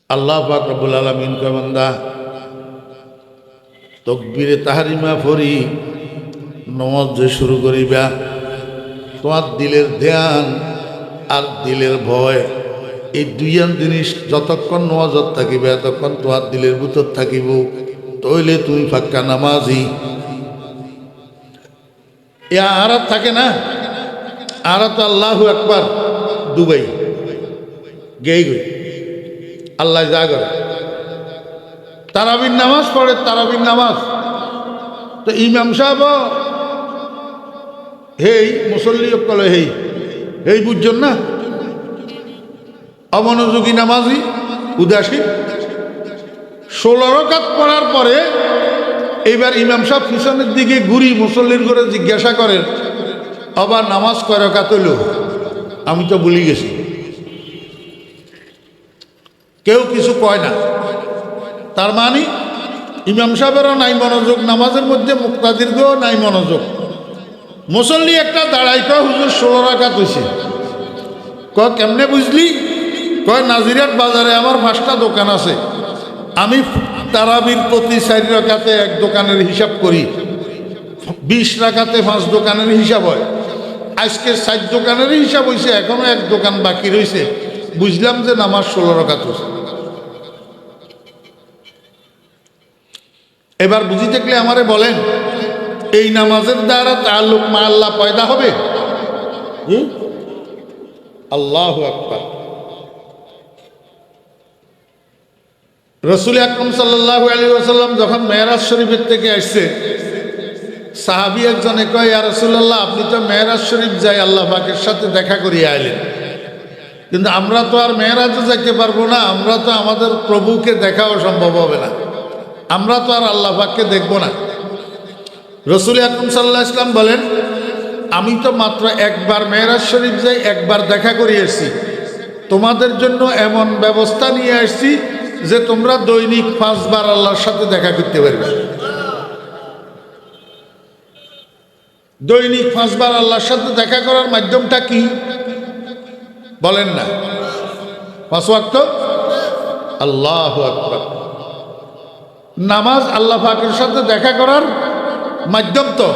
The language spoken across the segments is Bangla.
আল্লাহ পাক রব্বুল আলামিন কয় বান্দা তকবীরে তাহরিমা পড়ি নমাজ যে শুরু করিবা তোমার দিলের ধ্যান আর দিলের ভয় এই দুইয়ান জিনিস যতক্ষণ নমাজত থাকিবে ততক্ষণ তোমার দিলের ভিতর থাকিব, তইলে তুমি ফাক্কা নামাজি। এ আর থাকে না, আর তো আল্লাহু আকবার দুবাই গেই গই আল্লাহ যা করে। তারাবির নামাজ পড়ে, তারাবির নামাজ তো ইমাম সাহেব হেই মুসল্লি কলে হেই বুঝছেন না, অমনোযোগী নামাজি উদাসীন। 16 রাকাত পড়ার পরে এইবার ইমাম সাহেব পিছনের দিকে ঘুরি মুসল্লির করে জিজ্ঞাসা করেন, আবার নামাজ কয় রাকাত হইল? আমি তো ভুলে গেছি। কেউ কিছু কয় না। তার মানে ইমাম সাহেবেরও নাই মনোযোগ, নামাজের মধ্যে মুক্তাদিরকেও নাই মনোযোগ। মুসল্লি একটা দাঁড়াই কয় হুজুর 16 রাকাত হয়েছে। কয় কেমনে বুঝলি? কয় নাজিরাট বাজারে আমার 5টা দোকান আছে, আমি তারাবির প্রতি 4 রাকাতে এক দোকানের হিসাব করি, 20 রাকাতে 5 দোকানের হিসাব হয়। আজকে 4 দোকানের হিসাব হয়েছে, এখনো এক দোকান বাকি রয়েছে, বুঝলাম যে নামাজ 16 রাকাত হয়েছে। এবার বুঝি থাকলে আমারে বলেন, এই নামাজের দ্বারা তাআল্লুক মা আল্লাহ পয়দা হবে? আল্লাহু আকবার। রাসূল আকরাম সাল্লাল্লাহু আলাইহি ওয়াসাল্লাম যখন মেরাজ শরীফের থেকে আসছে, সাহাবী একজনে কয়, ইয়া রাসূলুল্লাহ আপনি তো মেরাজ শরীফ যাই আল্লাহ পাকের সাথে দেখা করিয়ে আইলেন, কিন্তু আমরা তো আর মেরাজে যাইতে পারবো না, আমরা তো আমাদের প্রভুকে দেখাও সম্ভব হবে না, আমরা তো আর আল্লাহ পাককে দেখব না। রাসূল আকরাম সাল্লাল্লাহু আলাইহি ওয়াসাল্লাম বলেন, আমি তো মাত্র একবার মেরাজ শরীফ যাই, একবার দেখা করিয়ে এসেছি, তোমাদের জন্য এমন ব্যবস্থা নিয়ে আসছি যে তোমরা দৈনিক 5 বার আল্লাহর সাথে দেখা করতে পারবে। দৈনিক 5 বার আল্লাহর সাথে দেখা করার মাধ্যমটা কি বলেন না? 5 ওয়াক্ত আল্লাহু আকবার। নামাজ আল্লাহ পাকের সাথে দেখা করার মাধ্যম। তো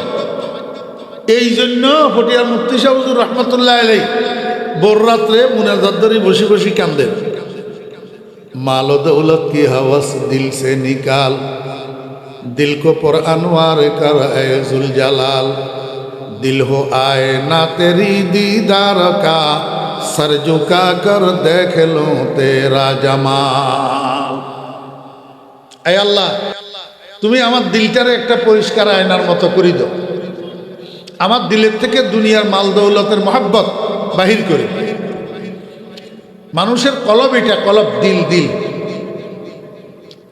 এই জন্য ফটিয়ার মুফতি সাহেব হুজুর রহমতুল্লাহ আলাইহি ভোর রাত্রে মুনাজাত ধরে বসে বসে কান্দেন, मालो दौलत की हवस दिल से निकाल, दिल को पर अनवार कर ऐ जुल जलाल, दिल हो आए ना तेरी दीदार का, सर झुका कर देख लो तेरा जमाल। ऐ अल्लाह তুমি আমার দিলটারে একটা পরিষ্কার আয়নার মতো করে দাও, আমার দিলের থেকে দুনিয়ার মাল দৌলতের মহব্বত বাহির করে। মানুষের কলব, এটা কলব দিল, দিল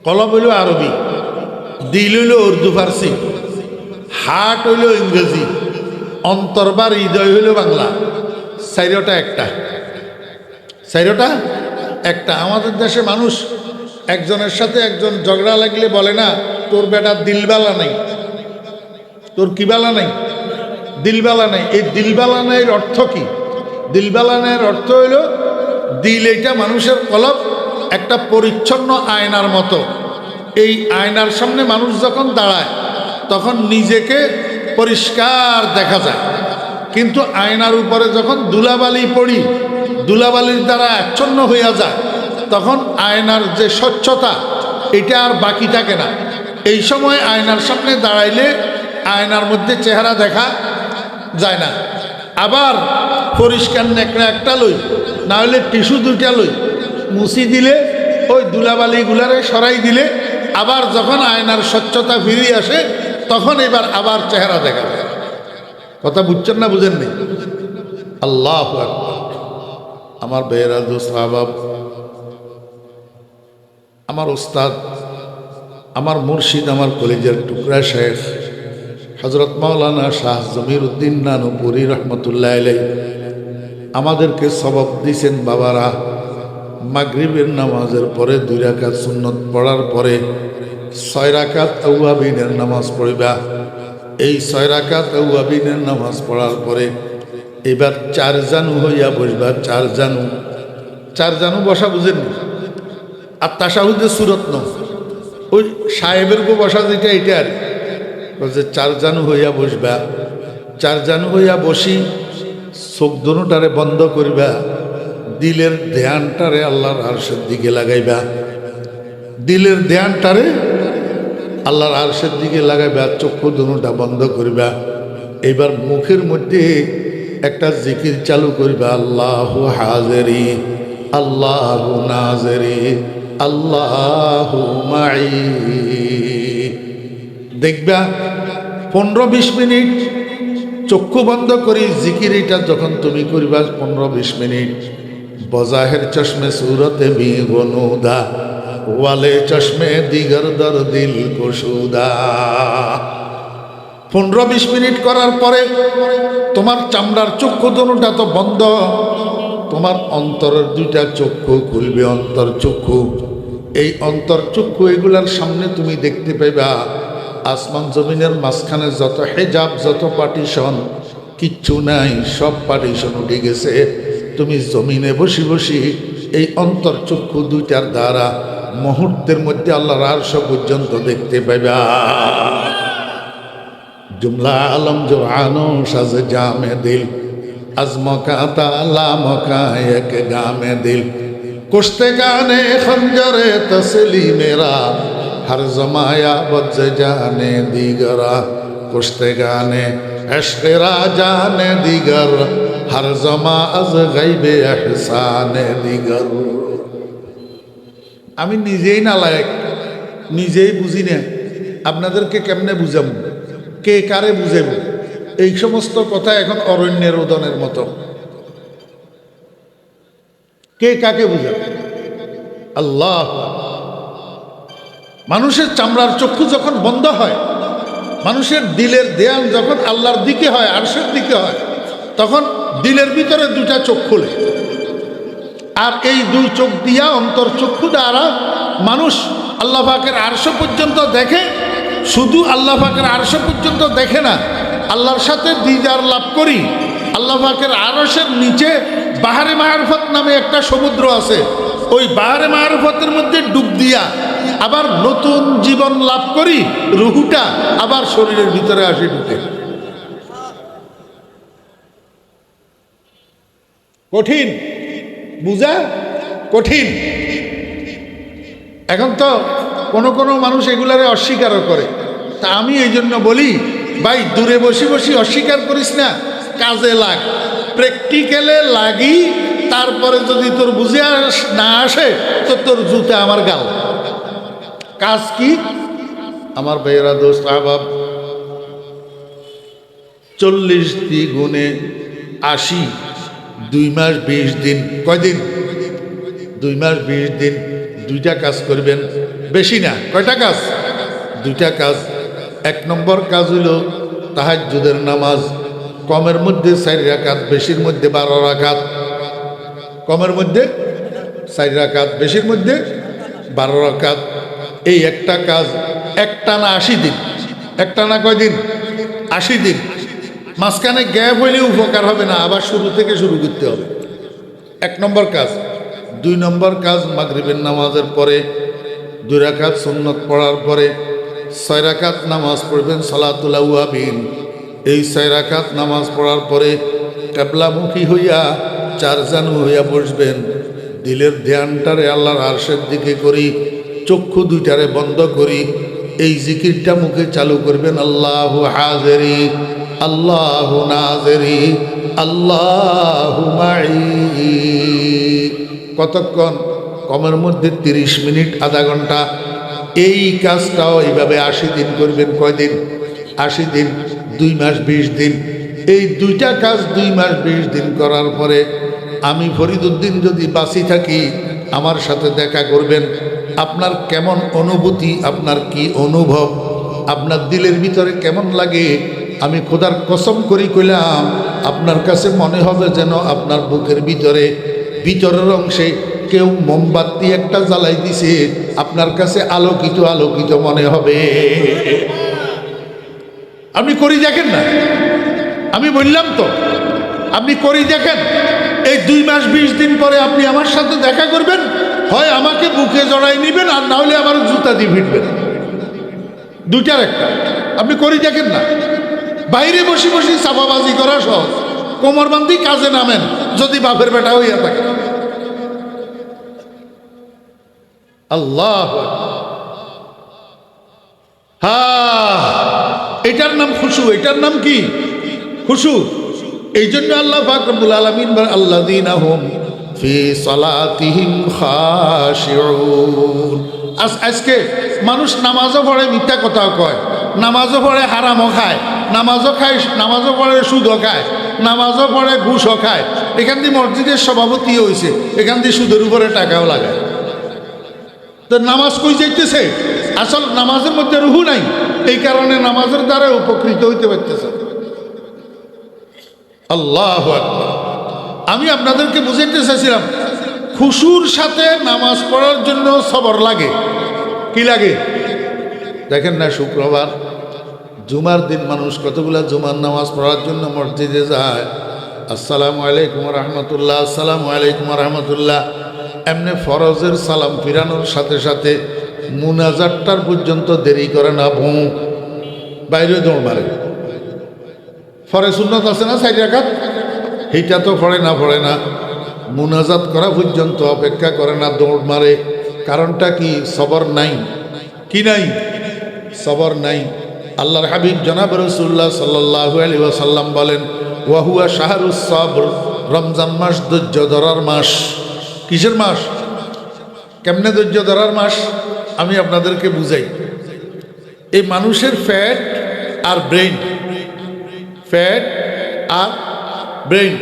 কলব হইল আরবি, দিল হইল উর্দু ফার্সি, হার্ট হইল ইংরেজি, অন্তর্বার হৃদয় হইল বাংলা। চাইরটা একটা, চাইরটা একটা। আমাদের দেশে মানুষ একজনের সাথে একজন ঝগড়া লাগলে বলে না, তোর বেটা দিলবালা নাই, তোর কি বালা নাই? দিলবালা নাই। এই দিলবালা নাইয়ের অর্থ কি? দিলবালা নাইয়ের অর্থ হইল দিল, এটা মানুষের কলব একটা পরিচ্ছন্ন আয়নার মতো। এই আয়নার সামনে মানুষ যখন দাঁড়ায় তখন নিজেকে পরিষ্কার দেখা যায়, কিন্তু আয়নার উপরে যখন ধুলাবালি পড়ি, ধুলাবালির দ্বারা আচ্ছন্ন হইয়া যায়, তখন আয়নার যে স্বচ্ছতা এটা আর বাকি থাকে না। এই সময় আয়নার সামনে দাঁড়াইলে আয়নার মধ্যে চেহারা দেখা যায় না। আবার পরিষ্কার নেকড়া একটা লই, না হলে টিস্যু 2টা লই, মুছি দিলে ওই ধুলাবালিগুলারে সরাই দিলে আবার যখন আয়নার স্বচ্ছতা ফিরিয়ে আসে তখন এবার আবার চেহারা দেখা যায়। কথা বুঝছেন না বুঝেন নি? আল্লাহু আকবার। আমার বেহরা দোস্ত আহবাব, আমার ওস্তাদ, আমার মুর্শিদ, আমার কলিজার টুকরা শেখ হযরত মাওলানা শাহ জমিরউদ্দিন নানুপুরি রহমতুল্লাহ আলাইহি আমাদেরকে সবক দিয়েছেন, বাবারা মাগরিবের নামাজের পরে 2 রাকাত সুন্নত পড়ার পরে 6 রাকাত আওয়াবিনের নামাজ পড়িবা। এই 6 রাকাত আওয়াবিনের নামাজ পড়ার পরে এবার 4 জানু হইয়া বসবা। 4 জানু বসা বুঝেন? আর তাশাহুদের সুরত ন ওই সাহেবের গো বসা যেটা এটা আর বলছে চারজানু হইয়া বসবা, চারজানু হইয়া বসি চোখ দুটারে বন্ধ করিবা, দিলের ধ্যানটারে আল্লাহর আরশের দিকে লাগাইবা, দিলের ধ্যানটারে আল্লাহর আরশের দিকে লাগাইবা, চক্ষু দুটা বন্ধ করিবা। এবার মুখের মধ্যে একটা জিকির চালু করিবা, আল্লাহু হাজিরি আল্লাহু নাজিরি আল্লাহু মাই। দেখবা 15-20 মিনিট চক্ষু বন্ধ করি জিকির এটা যখন তুমি করিবা 15-20 মিনিট, বজাহের চশমে সুরতে বিগনুদা ওয়ালে চশমে দিগর দর দিল কুশুদা। 15-20 মিনিট করার পরে তোমার চামড়ার চক্ষু দুটা তো বন্ধ, তোমার অন্তরের দুইটা চক্ষু খুলবে, অন্তর চক্ষু। এই অন্তর চক্ষু এগুলার সামনে তুমি দেখতে পাইবা আসমান জমিনের মাঝখানে যত হেজাব যত পার্টিশন কিচ্ছু নাই, সব পার্টিশন উঠে গেছে। তুমি জমিনে বসি বসি এই অন্তর চক্ষু দুইটার দ্বারা মুহূর্তের মধ্যে আল্লাহর আরশ পর্যন্ত দেখতে পাইবা। जुमला आलम जो आनो शज जामे दिल अजमका ताला मका एक गामे दिल कुश्ते गाने खंजरे तसली मेरा हर जमाया बज जाने दीगरा कुश्ते गाने अश्करा जाने दीगर हर जमा अज गैबे एहसाने दीगर। আমি নিজেই নালায়েক, নিজেই বুঝি না, আপনাদেরকে কেমনে বুঝাবো, কে কারে বুঝেব? এই সমস্ত কথা এখন অরণ্যের রোদনের মতো, কে কাকে বুঝাবে? আল্লাহ। মানুষের চামড়ার চক্ষু যখন বন্ধ হয়, মানুষের দিলের ধ্যান যখন আল্লাহর দিকে হয়, আরশের দিকে হয়, তখন দিলের ভিতরে দুটা চোখ খুলে, আর এই দুই চোখ দিয়া অন্তর চক্ষু দ্বারা মানুষ আল্লাহ পাকের আরশ পর্যন্ত দেখে। শুধু আল্লাহ পাকের আরশ পর্যন্ত দেখে না, আল্লাহর সাথে দিদার লাভ করি। আল্লাহ পাকের আরশের নিচে বাহারে মারফত নামে একটা সমুদ্র আছে, ওই বাহারে মারফতের মধ্যে ডুব দিয়া আবার নতুন জীবন লাভ করি, রুহুটা আবার শরীরের ভিতরে আসে ঢুকে। কঠিন বুঝা, কঠিন। এখন তো কোনো মানুষ এগুলারে অস্বীকারও করে। তা আমি এই জন্য বলি, ভাই দূরে বসে বসে অস্বীকার করিস না, কাজে লাগ, প্র্যাকটিক্যালে লাগি। তারপরে যদি তোর বুঝে না আসে তো তোর জুতা আমার গাল। কাজ কি আমার ভাইয়েরা, দোস্ত আহবাব, 40 দ্বিগুণে 80, 2 মাস 20 দিন। কয়দিন? 2 মাস 20 দিন। দুইটা কাজ করবেন, বেশি না। কয়টা কাজ? দুইটা কাজ। 1 নম্বর কাজ হইল তাহাজ্জুদের নামাজ, কমের মধ্যে 4 রাকাত, বেশির মধ্যে 12 রাকাত। কমের মধ্যে 4 রাকাত, বেশির মধ্যে 12 রাকাত। এই একটা কাজ একটানা 80 দিন। একটানা কয়দিন? 80 দিন। মাঝখানে গ্যাপ হইলে উপকার হবে না, আবার শুরু থেকে শুরু করতে হবে। 1 নম্বর কাজ। 2 নম্বর কাজ, মাগরিবের নামাজের পরে 2 রাকাত সুন্নত পড়ার পরে 6 রাকাত নামাজ পড়বেন সালাতুল আওয়াবিন। এই 6 রাকাত নামাজ পড়ার পরে কিবলামুখী হইয়া 4 জানু হইয়া বসবেন। দিলের ধ্যানটারে আল্লাহর আরশের দিকে করি, চক্ষু দুইটারে বন্ধ করি, এই জিকিরটা মুখে চালু করবেন, আল্লাহু হাজিরি আল্লাহু নাজিরি আল্লাহু মাই। কতক্ষণ? কমের মধ্যে 30 মিনিট, আধা ঘন্টা। এই কাজটাও এইভাবে 80 দিন করবেন। কয়দিন? 80 দিন। 2 মাস 20 দিন। এই দুইটা কাজ 2 মাস 20 দিন করার পরে আমি ফরিদউদ্দিন যদি বাঁচি থাকি, আমার সাথে দেখা করবেন। আপনার কেমন অনুভূতি, আপনার কি অনুভব, আপনার দিলের ভিতরে কেমন লাগে, আমি খোদার কসম করি কইলাম, আপনার কাছে মনে হবে যেন আপনার বুকের ভিতরের অংশে কেউ মোমবাতি একটা জ্বালাই দিছে, আপনার কাছে আলোকিত আলোকিত মনে হবে। আপনি করি দেখেন না, আমি বললাম তো, আপনি করি দেখেন। এই 2 মাস 20 দিন পরে আপনি আমার সাথে দেখা করবেন, হয় আমাকে বুকে জড়াই নিবেন, আর না হলে আমার জুতা দিয়ে ভিড়বেন, দুইটার একটা। আপনি করি দেখেন না, বাইরে বসে বসে চাপাবাজি করা সহজ, কোমরবন্দি কাজে নামেন যদি বাপের বেটা হইয়া থাকে। আল্লাহ, এটার নাম খুশু। এটার নাম কি? খুশু। এই জন্য আল্লাহ পাক রব্বুল আলামিন আল্লাযীনা হুম ফি সালাতিহিম খাশিউন। আজকে মানুষ নামাজও পড়ে, মিথ্যা কথাও কয়, নামাজও পড়ে হারামও খায়, নামাজও খায়, নামাজও পড়ে সুদও খায়, নামাজও পড়ে ঘুষও খায়। এখান দিয়ে মসজিদের সভাপতি হয়েছে, এখান দিয়ে সুদের উপরে টাকাও লাগায়। তো নামাজ কই যাইতেছে? আসল নামাজের মধ্যে রুহু নাই, এই কারণে নামাজের দ্বারা উপকৃত হইতে পারতেছে। আল্লাহু আকবার। আমি আপনাদেরকে বুঝাইতে চাইছিলাম, খুশুর সাথে নামাজ পড়ার জন্য সবর লাগে। কি লাগে? দেখেন না, শুক্রবার জুমার দিন মানুষ কতগুলা জুমার নামাজ পড়ার জন্য মসজিদে যায়। আসসালামু আলাইকুম রহমতুল্লাহ, আসসালামু আলাইকুম রহমতুল্লাহ। এমনি ফরজের সালাম ফিরানোর সাথে সাথে মুনাজাতটার পর্যন্ত দেরি করে না, বাইরে দৌড় মারে। ফরে সুন্নত আছে না 4 রাকাত, এইটা তো পড়ে না, মুনাজাত করা পর্যন্ত অপেক্ষা করে না, দৌড় মারে। কারণটা কি? সবর নাই। কি নাই? সবর নাই। আল্লাহর হাবিব জনাব রাসূলুল্লাহ সাল্লাল্লাহু আলাইহি ওয়াসাল্লাম বলেন, ওয়াহুয়া শাহরুস সবর, রমজান মাস ধৈর্য ধরার মাস। কিসের মাস? কেমনে ধৈর্য ধরার মাস? আমি আপনাদেরকে বুঝাই। এই মানুষের fat her brain, fat her brain,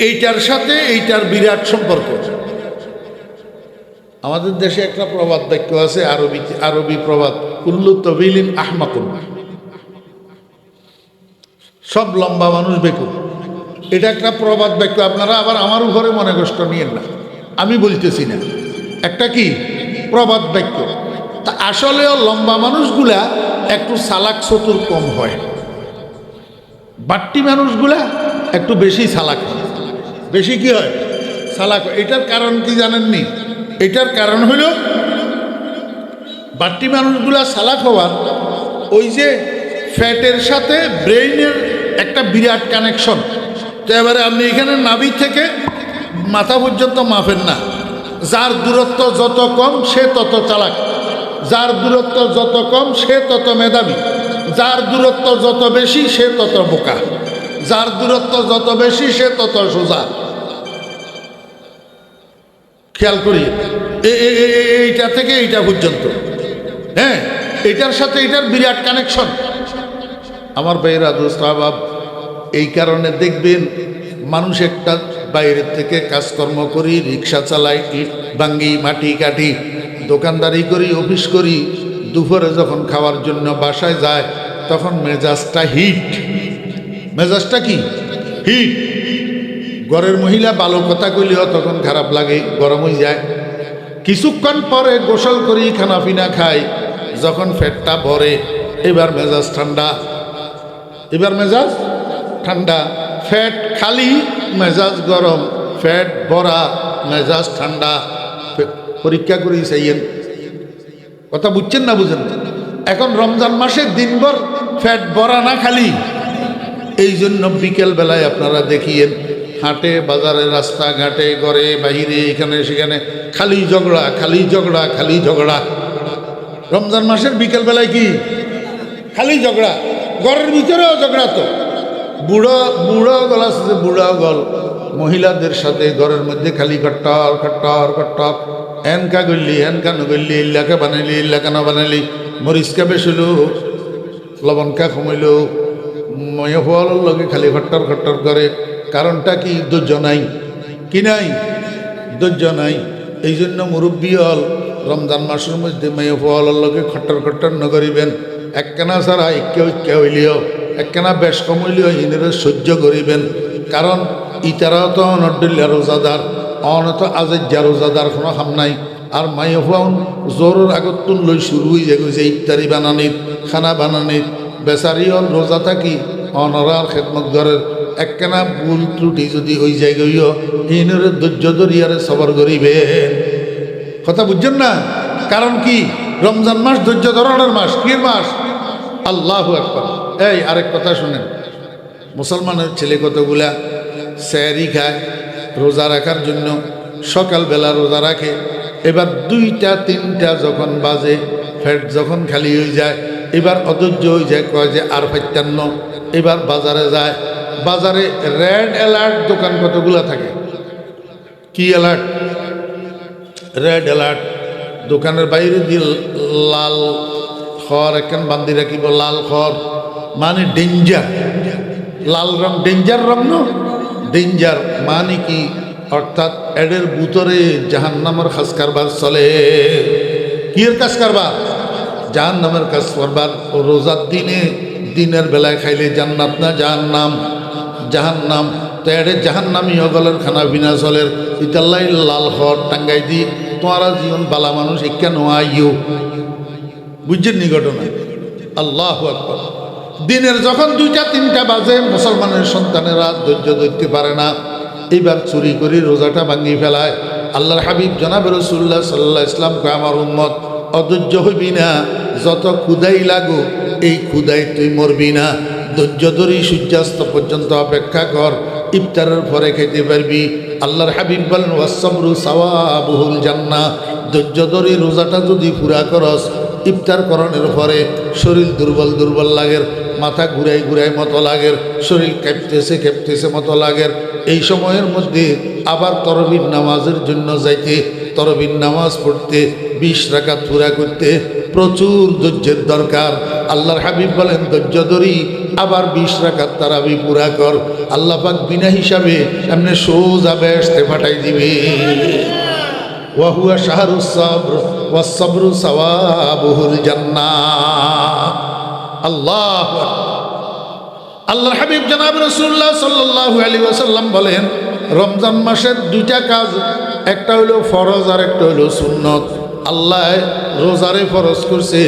এইটার সাথে এইটার বিরাট সম্পর্ক। আমাদের দেশে একটা প্রবাদ বাক্য আছে, আরবি প্রবাদ, কুল্লু তবিলিন আহমাকুন, সব লম্বা মানুষ বেকুব। এটা একটা প্রবাদ বাক্য। আপনারা আবার আমার উপরে মনে কষ্ট নিয়েন না, আমি বলতেছি না, একটা কি প্রবাদ বাক্য। তা আসলেও লম্বা মানুষগুলা একটু চালাক চতুর কম হয়, বাট্টি মানুষগুলা একটু বেশি চালাক হয়। বেশি কি হয়? চালাক হয়। এটার কারণ কি জানেননি? এটার কারণ হইল বাট্টি মানুষগুলা চালাক হওয়ার ওই যে ফ্যাটের সাথে ব্রেইনের একটা বিরাট কানেকশন। তো এবারে আপনি এখানে নাভি থেকে মাথা পর্যন্ত মাপেন না, যার দূরত্ব যত কম সে তত চালাক, যার দূরত্ব যত কম সে তত মেধাবী, যার দূরত্ব যত বেশি সে তত বোকা, যার দূরত্ব যত বেশি সে তত সোজা। খেয়াল করি, এইটা থেকে এইটা পর্যন্ত, হ্যাঁ, এটার সাথে এটার বিরাট কানেকশন। আমার ভাইরা দোস্ত আহবাব, এই কারণে দেখবেন মানুষ একটা বাইরের থেকে কাজকর্ম করি, রিক্সা চালাই, ইট ভাঙ্গি, মাটি কাটি, দোকানদারি করি, অফিস করি, দুপুরে যখন খাওয়ার জন্য বাসায় যায় তখন মেজাজটা হিট। মেজাজটা কি? হিট। ঘরের মহিলা ভালো কথা কইলেও তখন খারাপ লাগে, গরম হয়ে যায়। কিছুক্ষণ পরে গোসল করি, খানা পিনা খাই, যখন ফ্যাটটা ভরে এবার মেজাজ ঠান্ডা, এবার মেজাজ ঠান্ডা। ফ্যাট খালি, মেজাজ গরম, ফ্যাট ভরা, মেজাজ ঠান্ডা। পরীক্ষা করি চাইয়েন, কথা বুঝছেন না? বুঝেন? এখন রমজান মাসে দিনভর ফ্যাট ভরা না খালি, এই জন্য বিকেল বেলায় আপনারা দেখিয়েন হাটে বাজারে রাস্তাঘাটে ঘরে বাহিরে এখানে সেখানে খালি ঝগড়া, খালি ঝগড়া, খালি ঝগড়া। রমজান মাসের বিকেল বেলায় কি খালি ঝগড়া, ঘরের ভিতরেও ঝগড়া। তো বুড়ো গল আছে, বুড়া গল মহিলাদের সাথে ঘরের মধ্যে খালি কট্টর কট্টর কট্টর, এনকা গল্লি এনকা নগল্লি, ইল্লাকে বানাইলি ইল্লাকে না বানাইলি, মরিচকা বেসিল, লবণকা কমাইল, ময় ফলের লগে খালি খট্টর খট্টর করে। কারণটা কি? ধৈর্য নাই। কি নাই? ধৈর্য নাই। এই জন্য মুরব্বী হল রমজান মাসের মধ্যে মেয়ে ফলের লগে খট্টর খট্টর নগরিবেন। একখানা ছাড়া ঐক্য হইলেও, একখানা বেশ কম হইলেও ইনেরে সহ্য করিবেন। কারণ ইতারাও তো অনড্ডিল্লা রোজাদার, অনত আজের রোজাদার কোনো হাম নাই। আর মায়ে ফাউন জোরের আগতুন লই শুরু হয়ে গেছে ইফতারি বানানির, খানা বানানির। বেচারি হল রোজা থাকি অনরার খেদমত ঘরের একখানা ভুল ত্রুটি যদি ওই জায়গায় ইনরে ধৈর্য ধরিয়ারে সবর করিবেন। কথা বুঝছেন না? কারণ কি? রমজান মাস ধৈর্য ধরানোর মাস। কি মাস? আল্লাহু আকবার। এই আরেক কথা শুনেন, মুসলমানের ছেলে কতগুলা সেহরি খায় রোজা রাখার জন্য, সকালবেলা রোজা রাখে, এবার 2টা 3টা যখন বাজে, ফ্যাট যখন খালি হয়ে যায়, এবার অধৈর্য হয়ে যায়, কয় যে আর 55, এবার বাজারে যায়। বাজারে রেড অ্যালার্ট দোকান কতগুলা থাকে। কি অ্যালার্ট? Red alert. দোকানের বাইরে দিয়ে লাল খড় একখান বান্ধি রাখিব, লাল খড় মানে ডেঞ্জার। লাল রং ডেঞ্জার রং ন, ডেঞ্জার মানে কি? অর্থাৎ এডের ভিতরে জাহান্নামের কাজ কারবার চলে। কি এর কাজ কারবার? জাহান্নামের কাজ কারবার। ও রোজার দিনে, দিনের বেলায় খাইলে জান্নাত না জাহান্নাম? জাহান্নাম। তো এডে জাহান্নামি অগলের খানা বিনা চলের ইতাল্লাই লাল খড় টাঙ্গাই দি তোমারা জীবন বালা মানুষ কেন আইও। বুঝছেন নি ঘটনা? আল্লাহু আকবার। দিনের যখন 2টা 3টা বাজে, মুসলমানের সন্তানেরা ধৈর্য ধরতে পারে না, এইবার চুরি করে রোজাটা ভাঙি ফেলায়। আল্লাহর হাবিব জনাব রাসূলুল্লাহ সাল্লাল্লাহু আলাইহি ওয়াসাল্লাম কয়, আমার উম্মত অধৈর্য হইবি না, যত ক্ষুধাই লাগু এই ক্ষুধায় তুই মরবি না। ধৈর্য ধরি সূর্যাস্ত পর্যন্ত অপেক্ষা কর, ইফতারের পরে খেতে পারবি। আল্লাহর হাবিব বলেন, ওয়াসসাবরু সাওয়াবুহুল জান্নাহ। ধৈর্য ধরি রোজাটা যদি পুরা করস, ইফতার করণের পরে শরীর দুর্বল দুর্বল লাগের, মাথা ঘুরাই ঘুরাই মতো লাগের, শরীর কেঁপতেছে মতো লাগের, এই সময়ের মধ্যে আবার তরবির নামাজের জন্য যাইতে, তরবির নামাজ পড়তে, 20 রাকাত পুরা করতে প্রচুর ধৈর্যের দরকার। আল্লাহর হাবিব বলেন, ধৈর্য ধরি আবার 20 রাকাত তারাবি পুরা কর, আল্লাহ পাক বিনা হিসাবে এমনি সোজা বেহেশতে পাঠাই দিবে। ওয়াহুয়া শাহরুস সাবর ওয়াস-সাবরু সাওয়াবুহুল জান্নাহ। আল্লাহু আকবার। আল্লাহর হাবিব জনাব রাসূলুল্লাহ সাল্লাল্লাহু আলাইহি ওয়াসাল্লাম বলেন, রমজান মাসের 2টা কাজ, একটা হলো ফরজ আর একটা হলো সুন্নত। আল্লাহ রোজারে ফরজ করছে,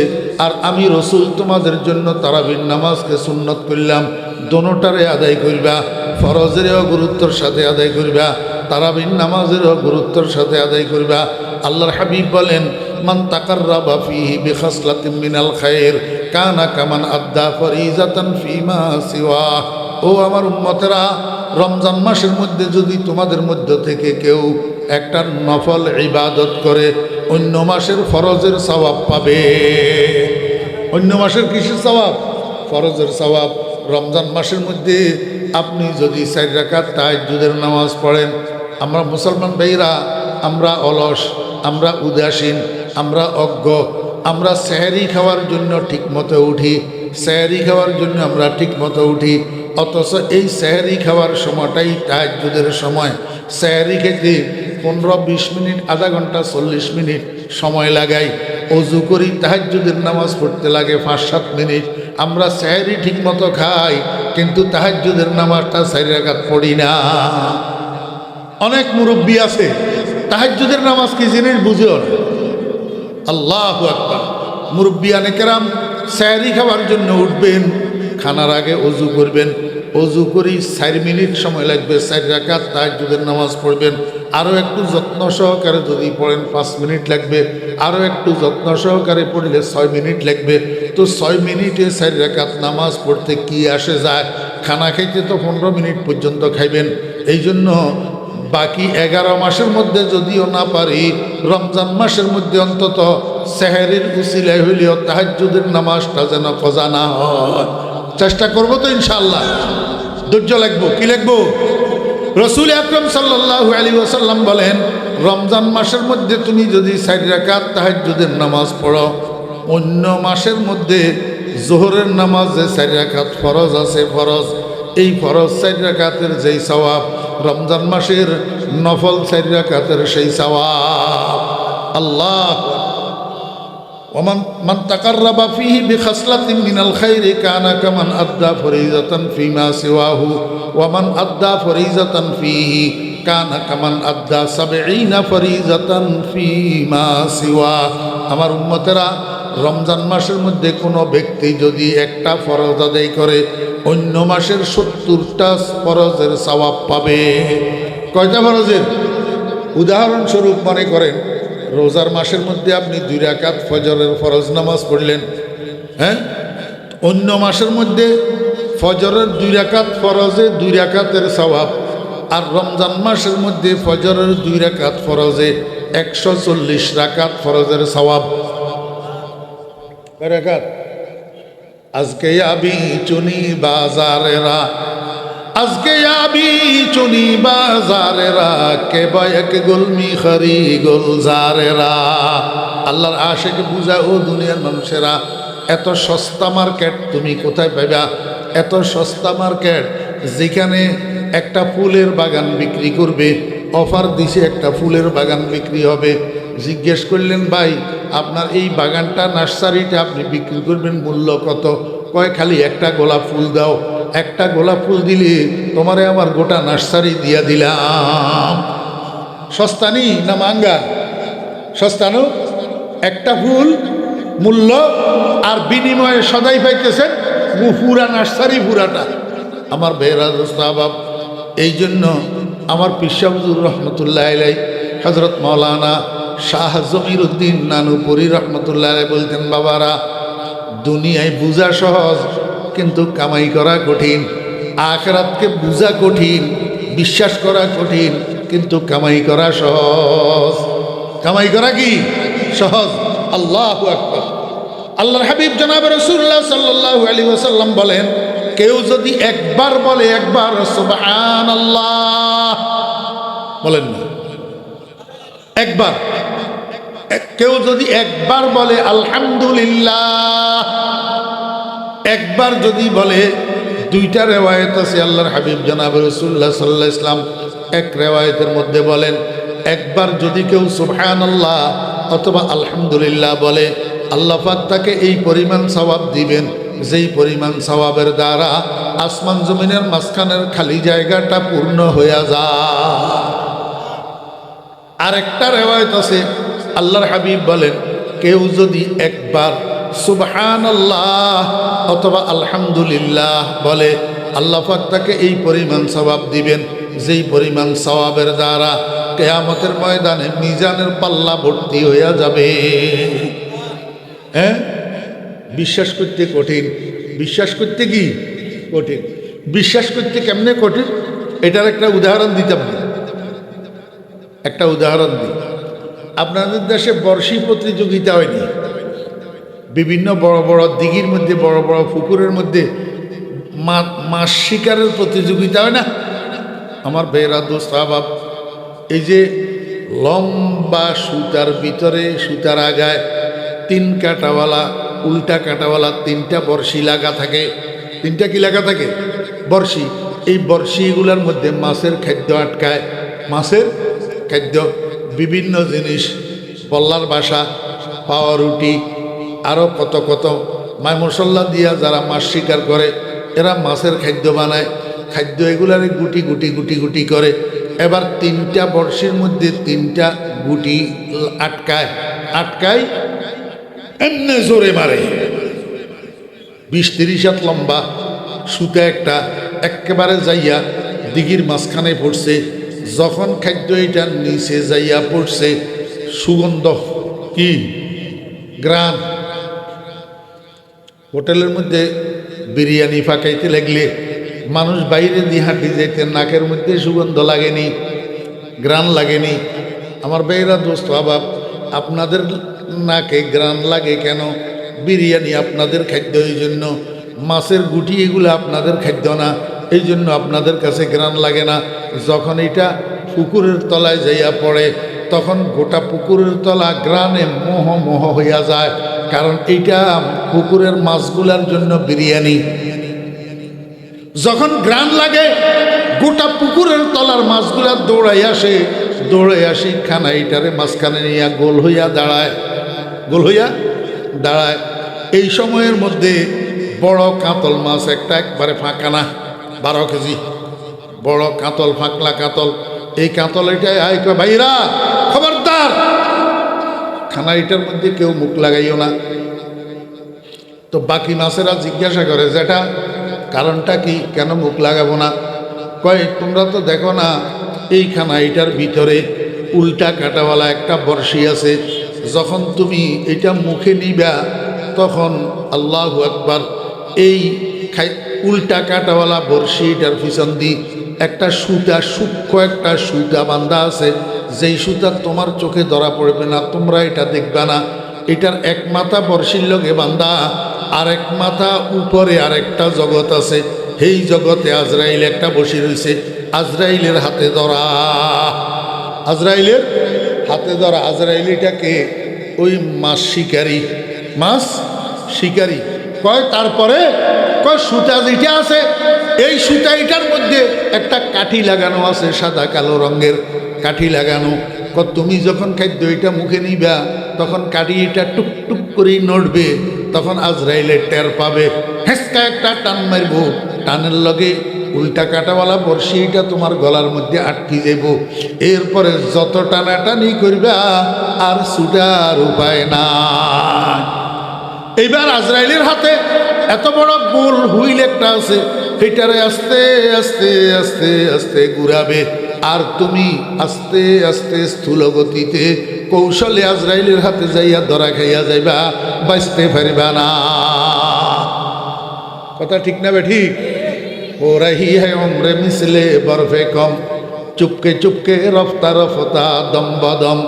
আর আমি রসুল তোমাদের জন্য তারাবির নামাজকে সুন্নত করলাম। দোনোটারে আদায় করবা, ফরজেরও গুরুত্বর সাথে আদায় করবা, তারাবির নামাজেরও গুরুত্বর সাথে আদায় করবা। আল্লাহর হাবিব বলেন, মান তাকাররাবা ফীহি বিখাসলাতিন মিনাল খায়র কানা কামান আদ্দা ফরিজাতান ফীমা সিওয়া। ও আমার উম্মতেরা, রমজান মাসের মধ্যে যদি তোমাদের মধ্য থেকে কেউ একটা নফল ইবাদত করে, অন্য মাসের ফরজের সওয়াব পাবে। অন্য মাসের কিসের সওয়াব? ফরজের সওয়াব। রমজান মাসের মধ্যে আপনি যদি 4 রাকাত তাহাজ্জুদের নামাজ পড়েন, আমরা মুসলমান ভাইরা আমরা অলস, আমরা উদাসীন, আমরা অজ্ঞ, আমরা সেহরি খাওয়ার জন্য ঠিক মতো উঠি, সেহরি খাওয়ার জন্য আমরা ঠিক মতো উঠি, অথচ এই সেহরি খাওয়ার সময়টাই তাহাজ্জুদের সময়। সেহরি খেতে 15-20 মিনিট, আধা ঘন্টা 40 মিনিট সময় লাগাই, অজু করি, তাহাজ্জুদের নামাজ পড়তে লাগে 5-7 মিনিট। আমরা সেহরি ঠিক মতো খাই, কিন্তু তাহাজ্জুদের নামাজটা 4 রাকাত পড়ি না। অনেক মুরব্বী আছে তাহাজ্জুদের নামাজ কি জিনিস বুঝেও না। আল্লাহু আকবার। মুরব্বিয়ানে কেরাম সেহরি খাওয়ার জন্য উঠবেন, খানার আগে অজু করবেন, অজু করি 4 মিনিট সময় লাগবে, 4 রাকাত তাহাজ্জুদের নামাজ পড়বেন। আরও একটু যত্ন সহকারে যদি পড়েন 5 মিনিট লাগবে, আরও একটু যত্ন সহকারে পড়লে 6 মিনিট লাগবে। তো 6 মিনিটে 4 রাকাত নামাজ পড়তে কি আসে যায়? খানা খাইতে তো 15 মিনিট পর্যন্ত খাইবেন। এই জন্য বাকি 11 মাসের মধ্যে যদিও না পারি, রমজান মাসের মধ্যে অন্তত সেহরির উসিলায় হইলেও তাহাজ্জুদের নামাজটা যেন কজা না হয়, চেষ্টা করবো তো ইনশাআল্লাহ। ধৈর্য লাগবো। কি লাগবো? রসুল আকরাম সাল্লাল্লাহু আলাইহি ওয়াসাল্লাম বলেন, রমজান মাসের মধ্যে তুমি যদি 4 রাকাত তাহাজ্জুদের নামাজ পড়ো, অন্য মাসের মধ্যে জোহরের নামাজে 4 রাকাত ফরজ আছে, ফরজ, এই ফরজ 4 রাকাতের যেই সওয়াব, রমজান মাসের নফল 4 রাকাতের সেই সওয়াব। আল্লাহ। ومن تقرب فيه بخصلة من الخير كان كمن أدى فريضة فيما سواه ومن أدى فريضة فيه كان كمن أدى 70 فريضة فيما سواه। আমার উম্মতেরা, রমজান মাসের মধ্যে কোনো ব্যক্তি যদি একটা ফরজ আদায় করে, অন্য মাসের 70টা ফরজের সওয়াব পাবে। কয়টা ফরজের? উদাহরণস্বরূপ মনে করেন রোজার মাসের মধ্যে আপনি 2 রাকাত ফজরের ফরজ নামাজ পড়লেন, হ্যাঁ, অন্য মাসের মধ্যে ফজরের 2 রাকাত ফরজে 2 রাকাতের সওয়াব, আর রমজান মাসের মধ্যে ফজরের 2 রাকাত ফরজে 140 রাকাত ফরজের সওয়াব। রাকাত আজকে আবি চুনি বাজারেরা, আজকে আবি চুনি বাজারেরা, কে বয়ক গুলমি খরি গুলজারেরা। আল্লাহর আশিক বুঝা ও দুনিয়ার মানুষেরা, এত সস্তা মার্কেট তুমি কোথায় পাইবা? এত সস্তা মার্কেট যেখানে একটা ফুলের বাগান বিক্রি করবে, অফার দিছে একটা ফুলের বাগান বিক্রি হবে। জিজ্ঞেস করলেন, ভাই আপনার এই বাগানটা নার্সারিটা আপনি বিক্রি করবেন মূল্য কত? কয় খালি একটা গোলাপ ফুল দাও, একটা গোলাপ ফুল দিলে তোমারে আমার গোটা নার্সারি দিয়া দিলাম। সস্তানি না মাঙ্গা? সস্তানো। একটা ফুল মূল্য, আর বিনিময়ে সদাই পাইতেছেন পুরা নার্সারি পুরাটা। আমার বেহরা দোস্তাবাব, এই জন্য আমার পিসা হুজুর রহমতুল্লাহ আলাই হজরত মৌলানা শাহ জমিরুদ্দিন নানুপুরি রহমতুল্লাহ আলাই বলতেন, বাবারা দুনিয়ায় বুঝা সহজ কিন্তু কামাই করা কঠিন, আখিরাতকে বুঝা কঠিন, বিশ্বাস করা কঠিন, কিন্তু কামাই করা সহজ। কামাই করা কি সহজ? আল্লাহু আকবার। আল্লাহর হাবিব জনাব রাসূলুল্লাহ সাল্লাল্লাহু আলাইহি ওয়াসাল্লাম বলেন, কেউ যদি একবার বলে, একবার সুবহানাল্লাহ বলেন না, একবার, কেউ যদি একবার বলে আলহামদুলিল্লাহ, একবার যদি বলে, 2টা রেওয়ায়েত আছে আল্লাহর হাবিব জনাব রাসূলুল্লাহ সাল্লাল্লাহু আলাইহি ওয়াসাল্লাম এক রেওয়ায়েতের মধ্যে বলেন, একবার যদি কেউ সুবহানাল্লাহ অথবা আলহামদুলিল্লাহ বলে, আল্লাহ পাক তাকে এই পরিমাণ সওয়াব দিবেন যেই পরিমাণ সওয়াবের দ্বারা আসমান জমিনের মাঝখানের খালি জায়গাটা পূর্ণ হয়ে যায়। আরেকটা রেওয়ায়েত আছে আল্লাহর হাবিব বলেন, কেউ যদি একবার সুবহানাল্লাহ অথবা আলহামদুলিল্লাহ বলে, আল্লাহ পাক তাকে এই পরিমাণ সওয়াব দিবেন যেই পরিমাণ সওয়াবের দ্বারা কিয়ামতের ময়দানে মিজানের পাল্লা ভর্তি হয়ে যাবে। হ্যাঁ, বিশ্বাস করতে কঠিন, বিশ্বাস করতে কি কঠিন, বিশ্বাস করতে কেমনে কঠিন, এটার একটা উদাহরণ দিতাম না। একটা উদাহরণ দিই, আপনাদের দেশে বর্ষি প্রতিযোগিতা হয়নি? বিভিন্ন বড় বড় দিঘির মধ্যে, বড় বড় পুকুরের মধ্যে মাছ শিকারের প্রতিযোগিতা হয় না? আমার বেহরা দোস্ত আহবাব, এই যে লম্বা সুতার ভিতরে, সুতার আগায় 3 কাঁটাওয়ালা, উল্টা কাঁটাওয়ালা 3টা বর্ষি লাগা থাকে। 3টা কি লাগা থাকে? বর্ষি। এই বর্ষিগুলোর মধ্যে মাছের খাদ্য আটকায়, মাছের খাদ্য, বিভিন্ন জিনিস, পল্লার বাসা, পাওয়ারুটি, আরও কত কত মায় মশলা দিয়া যারা মাছ শিকার করে এরা মাছের খাদ্য বানায়। খাদ্য এগুলারে গুটি গুটি গুটি গুটি করে, এবার 3টা বর্ষির মধ্যে 3টা গুটি আটকায়, আটকায় এমনি জোরে মারে। 20-30 হাত লম্বা সুতা একটা, একেবারে যাইয়া দিঘির মাঝখানে পড়ছে। যখন খাদ্য এটা নিচে যাইয়া পড়ছে, সুগন্ধ কি গ্রাম। হোটেলের মধ্যে বিরিয়ানি ফাঁকাইতে লাগলে মানুষ বাইরে দিয়ে হাঁটি যাইতে, নাকের মধ্যে সুগন্ধ লাগেনি, গ্রান লাগেনি। আমার বেহরা দোস্ত আহবাব, আপনাদের নাকে গ্রান লাগে কেন? বিরিয়ানি আপনাদের খাদ্য, এই জন্য মাছের গুটি এগুলো আপনাদের খাদ্য না, এই জন্য আপনাদের কাছে গ্রান লাগে না। যখন এটা পুকুরের তলায় যাইয়া পড়ে, তখন গোটা পুকুরের তলা গ্রানে মোহ মোহ হইয়া যায়, কারণ এইটা পুকুরের মাছগুলার জন্য বিরিয়ানি। যখন গ্রান লাগে, গোটা পুকুরের তলার মাছগুলা দৌড়াই আসে, দৌড়াই আসি খানা এইটারে মাঝখানে নিয়ে গোল হইয়া দাঁড়ায়, গোল হইয়া দাঁড়ায়। এই সময়ের মধ্যে বড় কাতল মাছ একটা, একবারে ফাঁকা না, 12 কেজি বড় কাতল, ফাঁকলা কাতল। এই কাতল এটাই আয়, ভাইরা খবরদার, খানা এটার মধ্যে কেউ মুখ লাগাইও না। তো বাকি মাছেরা জিজ্ঞাসা করে, যেটা কারণটা কি, কেন মুখ লাগাবো না? কয় তোমরা তো দেখো না এই খানা এটার ভিতরে উল্টা কাটাওয়ালা একটা বর্ষি আছে, যখন তুমি এটা মুখে নিবা তখন আল্লাহু আকবার, এই উল্টা কাটাওয়ালা বর্ষিটার পিছন দিয়ে একটা সুতা, সূক্ষ্ম একটা সুতা বান্ধা আছে, যেই সুতা তোমার চোখে ধরা পড়বে না, তোমরা এটা দেখবা না। এটার এক মাথা বর্ষির লগে বান্ধা, আর এক মাথা উপরে আরেকটা জগৎ আছে, সেই জগতে আজরাইল একটা বসে রয়েছে, আজরাইলের হাতে ধরা, আজরাইলের হাতে ধরা। আজরাইলিটাকে ওই মাছ শিকারী, মাছ শিকারী কয়। তারপরে কয় সুতা যেটা আছে, এই সুতা এটার মধ্যে একটা কাঠি লাগানো আছে, সাদা কালো রঙের কাঠি লাগানো। তুমি যখন খাদ্য এটা মুখে নিবা তখন কাঠি এটা টুক টুক করেই নড়বে, তখন আজরাইলের টের পাবে, হেঁচকা একটা টান মারব, টানের লগে উল্টা কাটাওয়ালা বর্ষি এটা তোমার গলার মধ্যে আটকে যাব। এরপরে যত টানাটানি করবা আর ছুটার উপায় না। এইবার আজরাইলের হাতে এত বড় গোল হুইল একটা আছে, এটারে আস্তে আস্তে আস্তে আস্তে ঘুরাবে, আর তুমি আস্তে আস্তে স্থূল গতিতে কৌশলে আজরাইলের হাতে যাইয়া ধরা খাইয়া যাইবা, বাঁচতে পারবা না। কথা ঠিক না বে ঠিক? हो रही है उम्र मिसले बर्फे कम, चुपके चुपके रफ्ता रफ्ता दम बदम,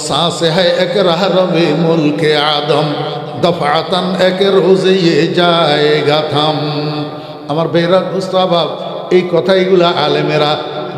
सांस है एक राह रवे मुल्क आदम, दफातन एक रोज ये जाएगा थम। আমার বেরা মুস্তাবাব, এই কথাইগুলা আলেমেরা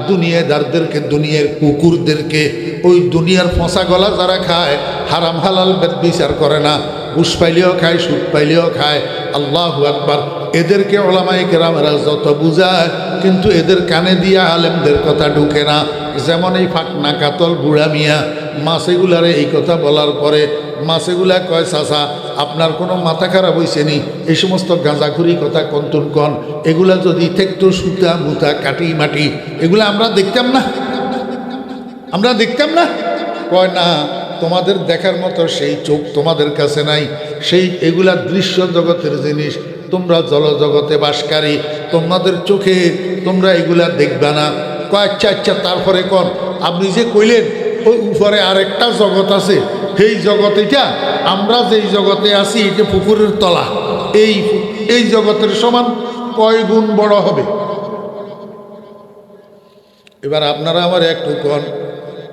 দুনিয়াদারদেরকে, দুনিয়ার কুকুরদেরকে, ওই দুনিয়ার ফসা গলা যারা খায়, হারাম হালাল বিচার করে না, ঘুষ পাইলেও খায়, সুদ পাইলেও খায়, আল্লাহু আকবার, এদেরকে ওলামায়ে কেরামেরা যত বুঝায়, কিন্তু এদের কানে দিয়া আলেমদের কথা ঢুকে না। যেমন এই ফাকনা কাতল বুড়া মিয়া মাছেগুলারে এই কথা বলার পরে মাছেগুলা কয়, চাচা আপনার কোনো মাথা খারাপ হয়েছে নি? এই সমস্ত গাঁজাখুরি কথা কন্তুন কন, এগুলা যদি থাকতো সুতা মুতা কাটি মাটি, এগুলা আমরা দেখতাম না, আমরা দেখতাম না। কয় না, তোমাদের দেখার মতো সেই চোখ তোমাদের কাছে নাই, সেই এগুলা দৃশ্য জগতের জিনিস, তোমরা জলজগতে বাসকারী, তোমাদের চোখে তোমরা এগুলা দেখবা না। কয় আচ্ছা আচ্ছা, তারপরে কন, আপনি যে কইলেন ওই উপরে আরেকটা জগৎ আছে, সেই জগৎ এটা, আমরা যেই জগতে আছি এটা পুকুরের তলা, এই জগতের সমান কয় গুণ বড় হবে? এবার আপনারা আমার একটু কন,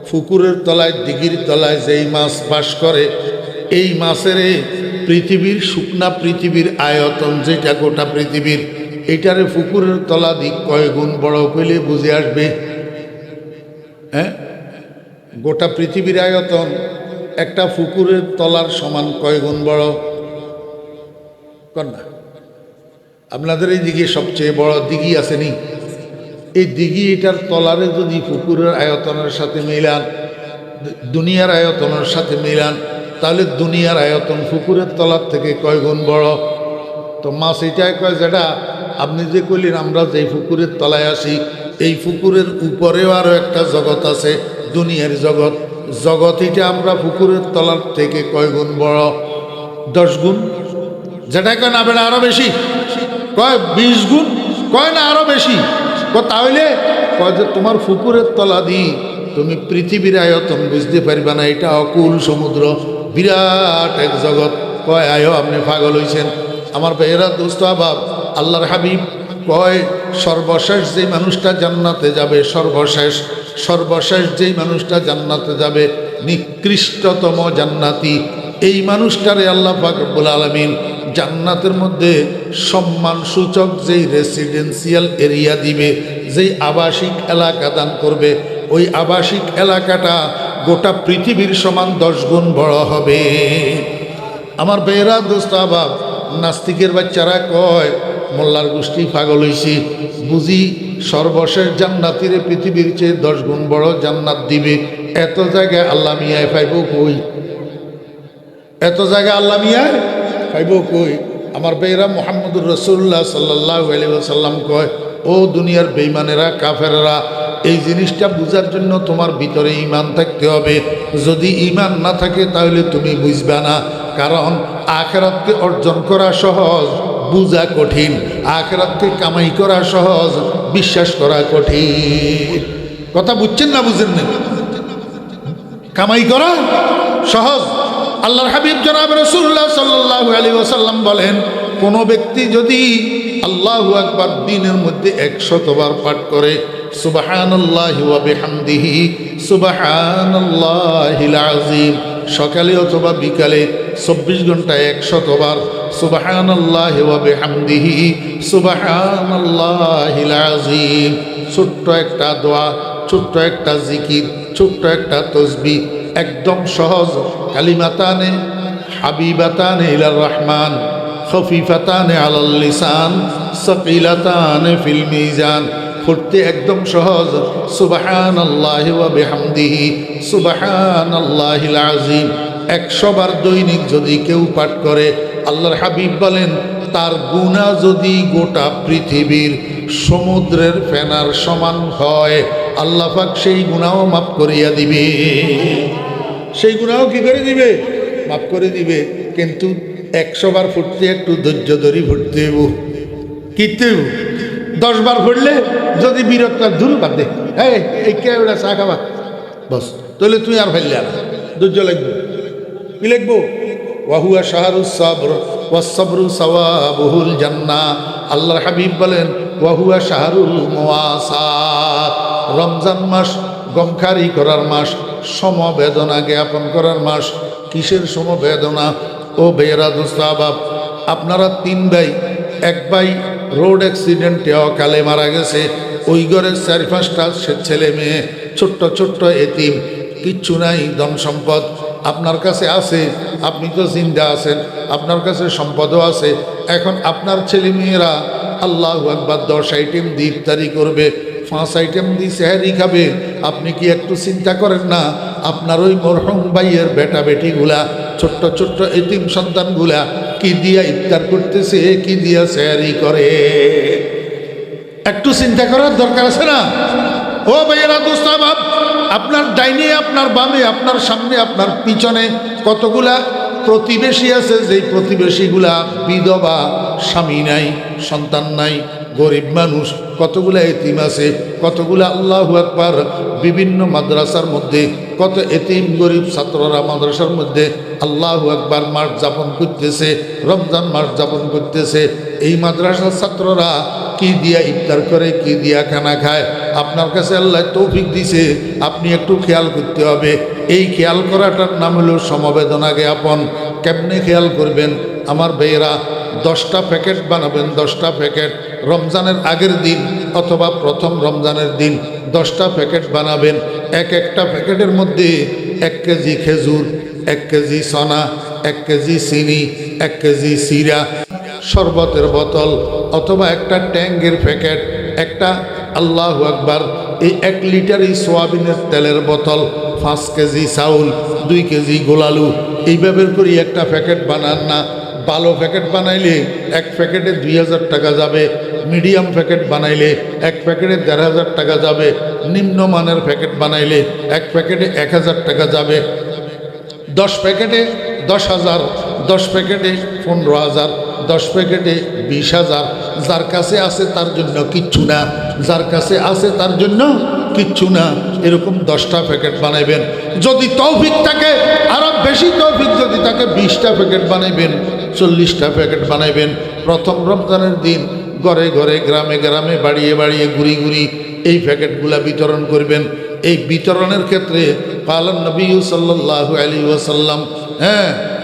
পুকুরের তলায়, দিঘির তলায় যেই মাছ বাস করে, এই মাছের পৃথিবীর শুকনা পৃথিবীর আয়তন যেটা গোটা পৃথিবীর, এইটারে পুকুরের তলা দিক কয় গুণ বড় কইলে বুঝে আসবে? হ্যাঁ, গোটা পৃথিবীর আয়তন একটা পুকুরের তলার সমান কয় গুণ বড়? কর না। আপনাদের এই দিকে সবচেয়ে বড় দিঘি আসেনি, এই দিঘি এটার তলারে যদি পুকুরের আয়তনের সাথে মিলান, দুনিয়ার আয়তনের সাথে মিলান, তাহলে দুনিয়ার আয়তন পুকুরের তলার থেকে কয় গুণ বড়? তো মাছ এটাই কয়, যেটা আপনি যে কইলেন আমরা যেই পুকুরের তলায় আসি, এই পুকুরের উপরেও আরও একটা জগৎ আছে, দুনিয়ার জগৎ, জগৎ এটা আমরা পুকুরের তলার থেকে কয় গুণ বড়? 10 গুণ। যেটা কয় না বেড়া আরো বেশি, কয় 20 গুণ, কয় না আরো বেশি। তাহলে কয় যে তোমার পুকুরের তলা দিই তুমি পৃথিবীর আয়তন বুঝতে পারবে না, এটা অকুল সমুদ্র, বিরাট এক জগৎ। কয় আয়ো আপনি পাগল হইছেন। আমার ভাইয়েরা, দোস্ত আবাব, আল্লাহর হাবিব কয় সর্বশেষ যেই মানুষটা জান্নাতে যাবে, সর্বশেষ যেই মানুষটা জান্নাতে যাবে, নিকৃষ্টতম জান্নাতি, এই মানুষটারে আল্লাহ পাক রব্বুল আলামিন জান্নাতের মধ্যে সম্মানসূচক যেই রেসিডেন্সিয়াল এরিয়া দিবে, যেই আবাসিক এলাকা দান করবে, ওই আবাসিক এলাকাটা গোটা পৃথিবীর সমান 10 গুণ বড় হবে। আমার বেয়েরা দোস্ত আবাব, নাস্তিকের বাচ্চারা কয় মোল্লার গোষ্ঠী পাগল হইছি, বুঝি সর্বশেষ জান্নাতিরে পৃথিবীর চেয়ে 10 গুণ বড় জান্নাত দিবে। এত জায়গায় আল্লাহ মিয়ায় পাইব কই? এত জায়গায় আল্লাহ মিয়ায় পাইব কই? আমার বেয়েরা, মুহাম্মদুর রাসূলুল্লাহ সাল্লাল্লাহু আলাইহি ওয়াসাল্লাম কয়, ও দুনিয়ার বেঈমানেরা, কাফেররা, এই জিনিসটা বুঝার জন্য তোমার ভিতরে ঈমান থাকতে হবে। যদি ঈমান না থাকে তাহলে তুমি বুঝবা না, কারণ আখিরাতকে অর্জন করা সহজ, বুঝা কঠিন। আখিরাতকে কামাই করা সহজ, বিশ্বাস করা কঠিন। কথা বুঝছেন না বুঝেন না? কামাই করা সহজ। আল্লাহর হাবিব জনাব রাসূলুল্লাহ সাল্লাল্লাহু আলাইহি ওয়াসাল্লাম বলেন, কোন ব্যক্তি যদি আল্লাহু আকবার দিনের মধ্যে 100 বার পাঠ করে, সুবহানাল্লাহি ওয়া বিহামদিহি সুবহানাল্লাহিল আযীম, সকালে অথবা বিকালে 24 ঘন্টায় 100 বার সুবহানাল্লাহি ওয়া বিহামদিহি সুবহানাল্লাহিল আযীম, ছোট্ট একটা দোয়া, ছোট্ট একটা জিকির, ছোট্ট একটা তসবিহ, একদম সহজ। কালিমাতানে হাবিবাতানে ইলার রহমান খফিফাতানে আলাল লিসান সাকিলাতানে ফিল মিজান, পড়তে একদম সহজ। সুবহানাল্লাহি ওয়া বিহামদিহি সুবহানাল্লাহিল আযীম 100 বার দৈনিক যদি কেউ পাঠ করে, আল্লাহর হাবিব বলেন তার গুনাহ যদি গোটা পৃথিবীর সমুদ্রের ফেনার সমান হয়, আল্লাহ পাক সেই গুনাহও মাফ করিয়া দিবে। সেই গুনাহও কি করে দিবে? মাফ করে দিবে। কিন্তু 100 বার ফুটতে একটু ধৈর্য ধরি ফুটতে হইব। কিতে 10 বার ফুটলে যদি বিরক্ত দূর বাদ দে, এই কে ওটা চা খাবা বস, তাহলে তুই আর ফেললে আর ধৈর্য লাগবে। কি লিখবো? ওয়াহুয়া শাহরুস সাবর ওয়াসসাবরু সাওয়াবুহুল জান্নাহ। আল্লাহর হাবিব বলেন ওয়াহুয়া শাহরুল মুওয়াসাত, রমজান মাস গমখারি করার মাস, সমবেদনা জ্ঞাপন করার মাস। কিসের সমবেদনা? ও বেয়েরা দোস্তাবাব, আপনারা 3 ভাই, এক ভাই রোড অ্যাক্সিডেন্টে অকালে মারা গেছে, ওই ঘরের 4-5টা ছেলে মেয়ে, ছোট্ট ছোট্ট এতিম, কিচ্ছু নাই, ধন সম্পদ আপনার কাছে আছে, আপনি তো জিন্দা আছেন, আপনার কাছে সম্পদও আছে। এখন আপনার ছেলে মেয়েরা আল্লাহু আকবার 10 আইটেম দিয়ে ইফতারি করবে, 5 আইটেম দিয়ে সেহরি খাবে। আপনি কি একটু চিন্তা করেন না আপনার ওই মরহুম ভাইয়ের বেটা বেটিগুলা, ছোট্ট ছোট্ট এতিম সন্তানগুলা কি দিয়া ইফতার করতেছে, কি দিয়া সেহরি করে? একটু চিন্তা করার দরকার আছে না? ও ভাইয়েরা দোস্তাবাব, আপনার ডাইনে, আপনার বামে, আপনার সামনে, আপনার পিছনে কতগুলা প্রতিবেশী আছে, যেই প্রতিবেশীগুলা বিধবা, স্বামী নাই, সন্তান নাই, গরিব মানুষ, কতগুলা এতিম আছে, কতগুলা আল্লাহু আকবার বিভিন্ন মাদ্রাসার মধ্যে কত এতিম গরিব ছাত্ররা মাদ্রাসার মধ্যে আল্লাহু আকবার মাস যাপন করতেছে, রমজান মাস যাপন করতেছে। এই মাদ্রাসার ছাত্ররা কি দিয়া ইফতার করে, কি দিয়া খানা খায়? আপনার কাছে আল্লাহ তৌফিক দিছে, আপনি একটু খেয়াল করতে হবে। এই খেয়াল করাটার নাম হলো সমবেদনা জ্ঞাপন। কেমনে খেয়াল করবেন আমার ভাইয়েরা? 10টা প্যাকেট বানাবেন, 10টা প্যাকেট রমজানের আগের দিন অথবা প্রথম রমজানের দিন 10টা প্যাকেট বানাবেন। একটা প্যাকেটের মধ্যে 1 কেজি খেজুর, 1 কেজি সোনা, 1 কেজি চিনি, 1 কেজি সিরা, শরবতের বোতল অথবা একটা ট্যাঙ্গের প্যাকেট, একটা আল্লাহু আকবার এই 1 লিটার সোয়াবিনের তেলের বোতল, 5 কেজি চাউল, 2 কেজি গোলালু, এইভাবে করে একটা প্যাকেট বানান না। ভালো প্যাকেট বানাইলে 1 প্যাকেটে 2000 টাকা যাবে, মিডিয়াম প্যাকেট বানাইলে 1 প্যাকেটে 1500 টাকা যাবে, নিম্নমানের প্যাকেট বানাইলে 1 প্যাকেটে 1000 টাকা যাবে। 10 প্যাকেটে 10,000, 10 প্যাকেটে 15,000, 10 প্যাকেটে 20,000। যার কাছে আছে তার জন্য কিচ্ছু না, যার কাছে আছে তার জন্য কিচ্ছু না। এরকম 10টা প্যাকেট বানাইবেন। যদি তৌফিক থাকে, আরো বেশি তৌফিক যদি থাকে, 20টা প্যাকেট বানাইবেন, 40টা প্যাকেট বানাইবেন। প্রথম রমজানের দিন ঘরে ঘরে, গ্রামে গ্রামে, বাড়িয়ে বাড়িয়ে, ঘুরি ঘুরি এই প্যাকেটগুলা বিতরণ করবেন। এই বিতরণের ক্ষেত্রে কালান নবী সাল্লাল্লাহু আলাইহি ওয়াসাল্লাম,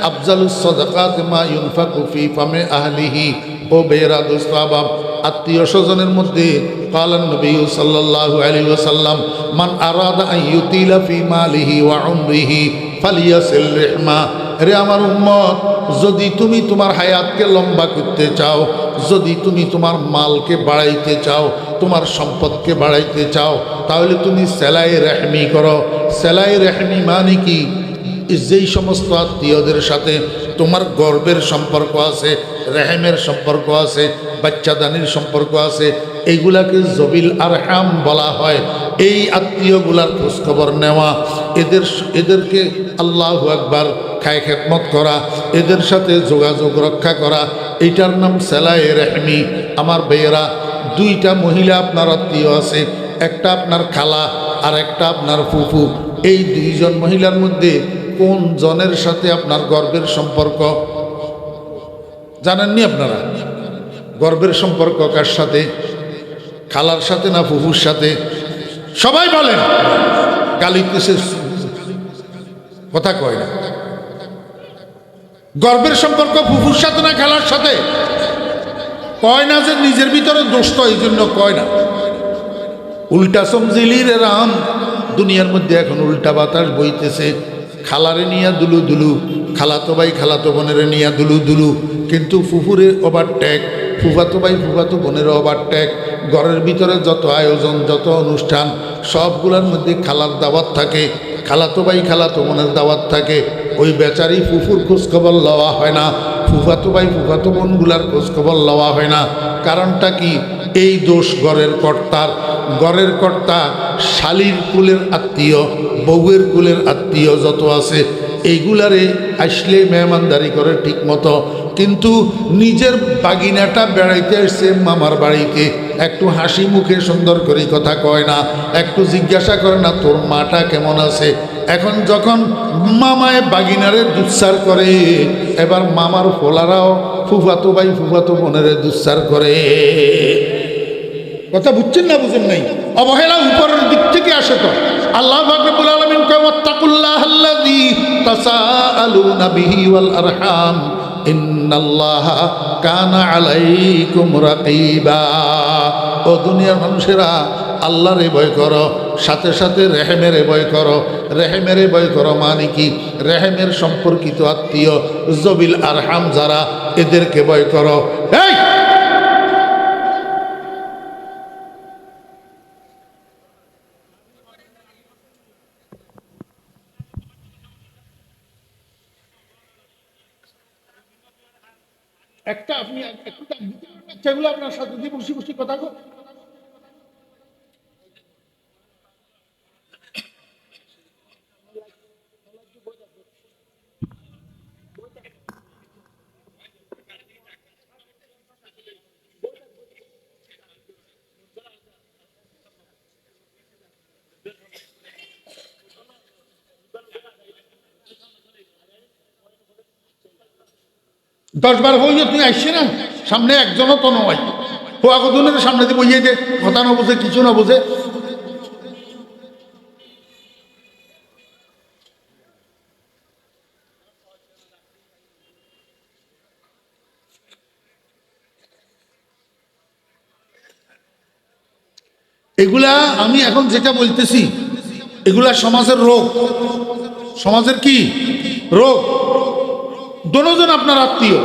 আফজালুস সাদাকাত মা ইউনফাকু ফি ফামি আহলিহি। ও বেরা দোস্তাবাব, আত্মীয় স্বজনের মধ্যে কালান নবী সাল্লাল্লাহু আলাইহি ওয়াসাল্লাম, মান আরাদা আন ইউতিলা ফি মালিহি ওয়া উমরিহি ফালিয়াসিল রিহমা। রে আমার উম্মত, যদি তুমি তোমার হায়াতকে লম্বা করতে চাও, যদি তুমি তোমার মালকে বাড়াইতে চাও, তোমার সম্পদকে বাড়াইতে চাও, তাহলে তুমি সেলাই রেহমি করো। সেলাই রেহমি মানে কি? যেই সমস্ত আত্মীয়দের সাথে তোমার গর্বের সম্পর্ক আছে, রেহেমের সম্পর্ক আছে, বাচ্চাদানির সম্পর্ক আছে, এইগুলাকে জবিল আরহাম বলা হয়। এই আত্মীয়গুলার খোঁজখবর নেওয়া, এদেরকে আল্লাহু আকবার খায় খেদমত করা, এদের সাথে যোগাযোগ রক্ষা করা, এইটার নাম সেলাই রেহমি। আমার ভাইয়েরা, 2টা মহিলা আপনার আত্মীয় আছে, একটা আপনার খালা আর একটা আপনার ফুফু। এই দুইজন মহিলার মধ্যে কোন জনের সাথে আপনার গর্বের সম্পর্ক জানেননি আপনারা? গর্বের সম্পর্ক কার সাথে? খালার সাথে না ফুফুর সাথে? সবাই বলেন। গালিতেছে, কথা কয় না। গর্বের সম্পর্ক ফুফুর সাথে না খালার সাথে? কয় না যে নিজের ভিতরে দোষ, তো এই জন্য কয় না। উল্টা সমজিলির রাম, দুনিয়ার মধ্যে এখন উল্টা বাতাস বইতেছে। খালারে নিয়া দুলু দুলু, খালাতো ভাই খালাতো বোনের নিয়া দুলু দুলু, কিন্তু ফুফুরে ওভারটেক, ফুফাতো ভাই ফুফাতো বোনের ওভারটেক। ঘরের ভিতরে যত আয়োজন, যত অনুষ্ঠান, সবগুলোর মধ্যে খালার দাওয়াত থাকে, খালাতো ভাই খালাতো বোনের দাওয়াত থাকে। ওই বেচারি ফুফুর খোঁজখবর লওয়া হয় না, ফুফাতো ভাই ফুফাতো বোনগুলার খোঁজখবর লওয়া হয় না। কারণটা কি? এই দোষ ঘরের কর্তার। ঘরের কর্তা শালীর কুলের আত্মীয়, বউয়ের কুলের আত্মীয় যত আছে, এইগুলারে আসলে মেহমানদারি করে ঠিক মতো, কিন্তু নিজের বাগিনাটা বেড়াইতে আসছে মামার বাড়িতে, একটু হাসি মুখে সুন্দর করে কথা কয় না, একটু জিজ্ঞাসা করে না তোর মাটা কেমন আছে। এখন যখন মামায় বাগিনারে দুচ্চার করে, এবার মামার ফোলারাও ফুফাতো ভাই ফুফাতো বোনেরে দুচ্চার করে। কথা বুঝছেন না বুঝেন নাই? অবহেলা উপরের দিক থেকে আসে। তো আল্লাহ পাক রব্বুল আলামিন কয় ওয়াত্তাকুল্লাহাল্লাযী তাসাআলুনা বিহি ওয়াল আরহাম ইন্নাল্লাহা কানা আলাইকুম রাকীবা। ও দুনিয়ার মানুষেরা, আল্লাহরে ভয় করো, সাথে সাথে রেহেমেরে ভয় করো। রেহেমেরে ভয় করো মানে কি? রেহেমের সম্পর্কিত আত্মীয় জবিল আরহাম যারা, এদেরকে ভয় করো। এই একটা আপনি সেগুলো আপনার সাথে দিয়ে বসে বসে কথা কো। দশবার হইলে তুই আসছি না, সামনে একজনও তো নয়, হোয়াকজনের সামনে দিয়ে বইয়ে যে কথা না বোঝে, কিছু না বোঝে। এগুলা আমি এখন যেটা বলতেছি, এগুলা সমাজের রোগ। সমাজের কি রোগ? দোনোজন আপনার আত্মীয়,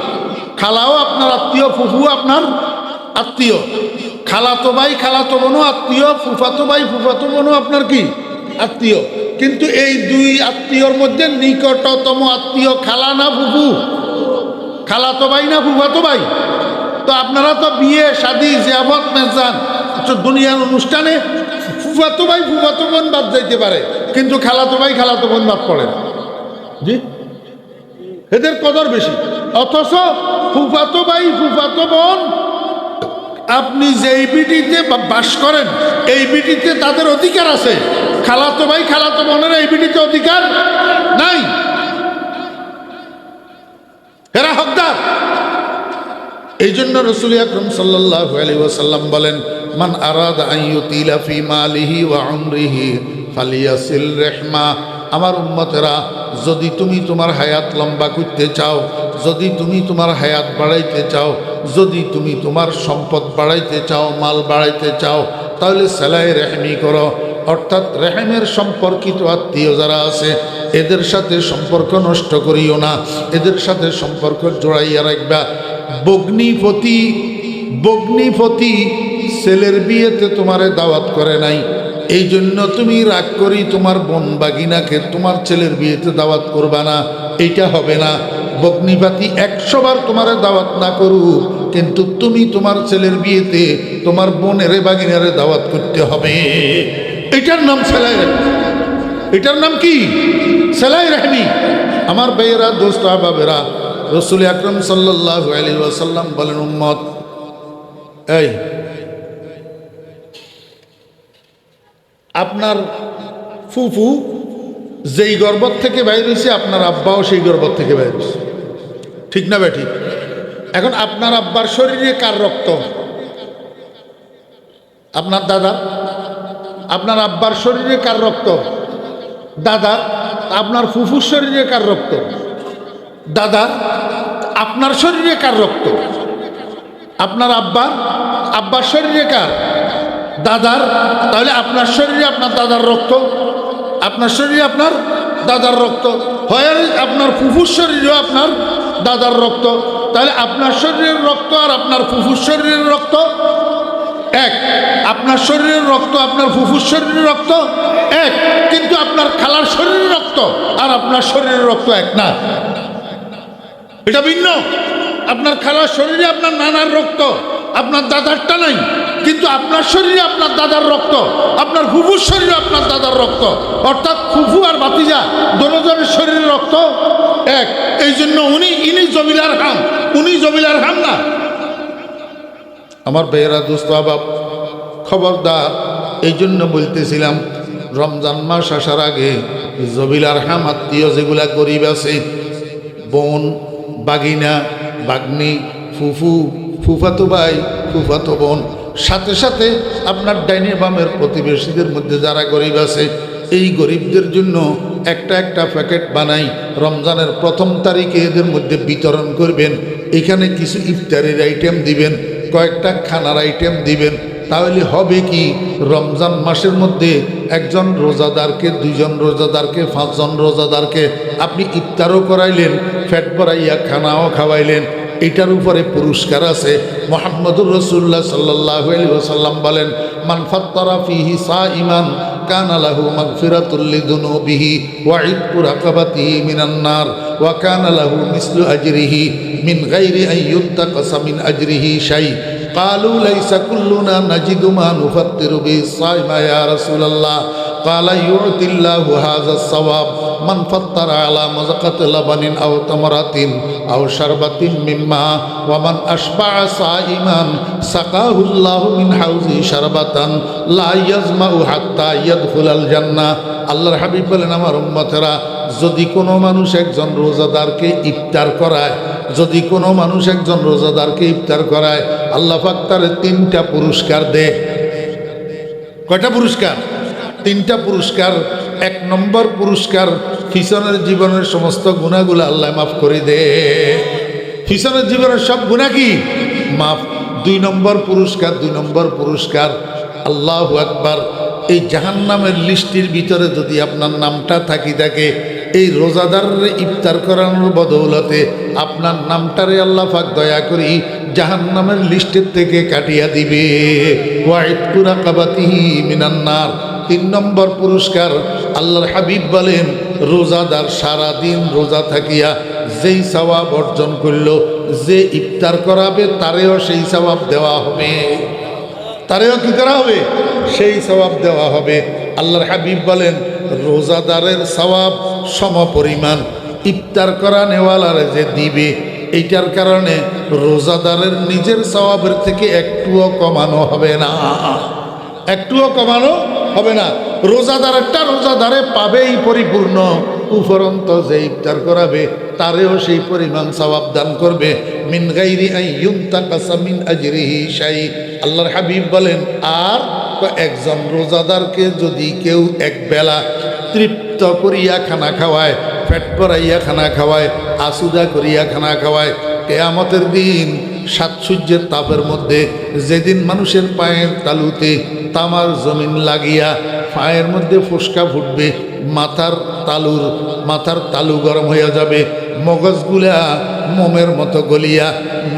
খালাও আপনার আত্মীয়, ফুফু আপনার আত্মীয়, খালাতো ভাই খালাতো বোনও আত্মীয়, ফুফাতো ভাই ফুফাতো বোনও আপনার কি আত্মীয়। কিন্তু এই দুই আত্মীয়র মধ্যে নিকটতম আত্মীয় খালা না ফুফু? খালাতো ভাই না ফুফাতো ভাই? তো আপনারা তো বিয়ে শাদী জিয়াফত মেজান দুনিয়ার অনুষ্ঠানে ফুফাতো ভাই ফুফাতো বোন বাদ যাইতে পারে, কিন্তু খালাতো ভাই খালাতো বোন বাদ পড়ে না। জি, এদের কদর বেশি। অথচ ফুফাতো ভাই ফুফাতো বোন, আপনি যেই বিটিতে বাস করেন এই বিটিতে তাদের অধিকার আছে, খালাতো ভাই খালাতো বোনের এই বিটিতে অধিকার নাই, এরা হকদার। এই জন্য রাসূল আকরাম সাল্লাল্লাহু আলাইহি ওয়াসাল্লাম বলেন, মান আরাদা আন ইউতিলা ফি মালিহি ওয়া উমরিহি ফালিয়াসিল রাহমা। আমার উম্মতেরা, যদি তুমি তোমার হায়াত লম্বা করতে চাও, যদি তুমি তোমার হায়াত বাড়াইতে চাও, যদি তুমি তোমার সম্পদ বাড়াইতে চাও, মাল বাড়াইতে চাও, তাহলে সেলাই রেহমি করো। অর্থাৎ রেহেমের সম্পর্কিত আত্মীয় যারা আছে এদের সাথে সম্পর্ক নষ্ট করিও না, এদের সাথে সম্পর্ক জোড়াইয়া রাখবা। বগ্নিপতি ছেলের বিয়েতে তোমারে দাওয়াত করে নাই, এই জন্য তুমি রাগ করি তোমার বোন বাগিনাকে তোমার ছেলের বিয়েতে দাওয়াত করবা না, এইটা হবে না। বগ্নিপাতি 100 বার তোমারে দাওয়াত না করুক, কিন্তু তুমি তোমার ছেলের বিয়েতে তোমার বোনেরে বাগিনারে দাওয়াত করতে হবে। এটার নাম সেলাই রাহমি। এটার নাম কি? সেলাই রাহমি। আমার ভাইয়েরা, দোস্ত আহবাবেরা, রাসূল আকরাম সাল্লাল্লাহু আলাইহি ওয়াসাল্লাম বলেন, উম্মত, এই আপনার ফুফু যেই গর্ভ থেকে বাইর হয়েছে আপনার আব্বাও সেই গর্ভ থেকে বাইর হয়েছে, ঠিক না বেঠিক? এখন আপনার আব্বার শরীরে কার রক্ত? আপনার দাদা। আপনার আব্বার শরীরে কার রক্ত? দাদা। আপনার ফুফুর শরীরে কার রক্ত? দাদা। আপনার শরীরে কার রক্ত? আপনার আব্বার শরীরে কার? দাদার। তাহলে আপনার শরীরে আপনার দাদার রক্ত, আপনার শরীরে আপনার দাদার রক্ত, হয় আপনার ফুফুর শরীরেও আপনার দাদার রক্ত। তাহলে আপনার শরীরের রক্ত আর আপনার ফুফুর শরীরের রক্ত এক। আপনার শরীরের রক্ত আপনার ফুফুর শরীরের রক্ত এক, কিন্তু আপনার খালার শরীরের রক্ত আর আপনার শরীরের রক্ত এক না, এটা ভিন্ন। আপনার খালার শরীরে আপনার নানার রক্ত, আপনার দাদারটা নাই, কিন্তু আপনার শরীরে আপনার দাদার রক্ত, আপনার ফুফুর শরীরে আপনার দাদার রক্ত, অর্থাৎ ফুফু আর ভাতিজা দোনোজনের শরীরের রক্ত এক। এই জন্য ইনি জবিলার হাম, উনি জবিলার হাম না। আমার বেয়েরা দোস্ত আবাব, খবরদার। এই জন্য বলতেছিলাম রমজান মাস আসার আগে জবিলার হাম আত্মীয় যেগুলা গরিব আছে, বোন, বাগিনা, বাগ্নি, ফুফু, ফুফাতো ভাই, ফুফাতো বোন, সাথে সাথে আপনার ডাইনে বামের প্রতিবেশীদের মধ্যে যারা গরিব আছে, এই গরিবদের জন্য একটা একটা প্যাকেট বানাই রমজানের প্রথম তারিখে এদের মধ্যে বিতরণ করবেন। এখানে কিছু ইফতারের আইটেম দিবেন, কয়েকটা খানার আইটেম দিবেন। তাহলে হবে কি, রমজান মাসের মধ্যে একজন রোজাদারকে, দুইজন রোজাদারকে, পাঁচজন রোজাদারকে আপনি ইফতারও করাইলেন, পেট ভরাইয়া খানাও খাওয়াইলেন। এটার উপরে পুরস্কার আছে। মুহাম্মদুর রাসূলুল্লাহ সাল্লাল্লাহু আলাইহি ওয়াসাল্লাম বলেন, মান ফাত্তারা ফিহি সাইমান কানা লাহু মাগফিরাতুল লিযুনুবিহি ওয়া ইতকু রাকাবাতিহি মিনান নার ওয়া কানা লাহু মিসলু আজরিহি মিন গায়রি আন ইউনতাকাসা মিন আজরিহি শাই। قالوا ليس كلنا نجد ما نفطر به الصائم يا رسول الله قال يعطي الله هذا الثواب من فطر على مزقة لبن أو تمرة أو شربة من ماء ومن أشبع صائما سقاه الله من حوضه شربة لا يظمأ حتى يدخل الجنة। আল্লাহর হাবিব বলেন, আমার উম্মতেরা, যদি কোনো মানুষ একজন রোজাদারকে ইফতার করায়, যদি কোনো মানুষ একজন রোজাদারকে ইফতার করায়, আল্লাহ পাক তার তিনটা পুরস্কার দেয়। কয়টা পুরস্কার? তিনটা পুরস্কার। এক নম্বর পুরস্কার, পিছনের জীবনের সমস্ত গুনাহগুলো আল্লাহ মাফ করে দে। পিছনের জীবনের সব গুনাহ কি মাফ। দুই নম্বর পুরস্কার, আল্লাহু আকবার, এই জাহান্নামের লিস্টের ভিতরে যদি আপনার নামটা থাকে, এই রোজাদারের ইফতার করানোর বদৌলতে আপনার নামটারে আল্লাহ পাক দয়া করি জাহান্নামের লিস্টের থেকে কাটিয়া দিবে। ওয়া ইতকু রাকাবাতিহি মিনান নার। তিন নম্বর পুরস্কার, আল্লাহর হাবিব বলেন, রোজাদার সারাদিন রোজা থাকিয়া যেই সওয়াব অর্জন করল, যে ইফতার করাবে তারেও সেই সওয়াব দেওয়া হবে, তারেও কি করা হবে? সেই সওয়াব দেওয়া হবে। আল্লাহর হাবিব বলেন, রোজাদারের সওয়াব সমপরিমাণ ইফতার করা নেওয়ালারে যে দিবে, এইটার কারণে রোজাদারের নিজের সওয়াবের থেকে একটুও কমানো হবে না, একটুও কমানো হবে না। রোজাদারেরটা রোজাদারে পাবেই পরিপূর্ণ, উপরন্ত যে ইফতার করাবে তারেও সেই পরিমাণ সওয়াব দান করবে। মিন গায়রি আন ইউনতাকাসা মিন আজরিহি শাই। আল্লাহর হাবিব বলেন, আর একজন রোজাদারকে যদি কেউ এক বেলা তৃপ্ত করিয়া খানা খাওয়ায়, পেট ভরাইয়া খানা খাওয়ায়, আসুদা করিয়া খানা খাওয়ায়, কিয়ামতের দিন সাত সূর্যের তাপের মধ্যে, যেদিন মানুষের পায়ের তালুতে তামার জমিন লাগিয়া পায়ের মধ্যে ফোসকা ফুটবে, মাথার তালু গরম হইয়া যাবে, মগজগুলা মোমের মতো গলিয়া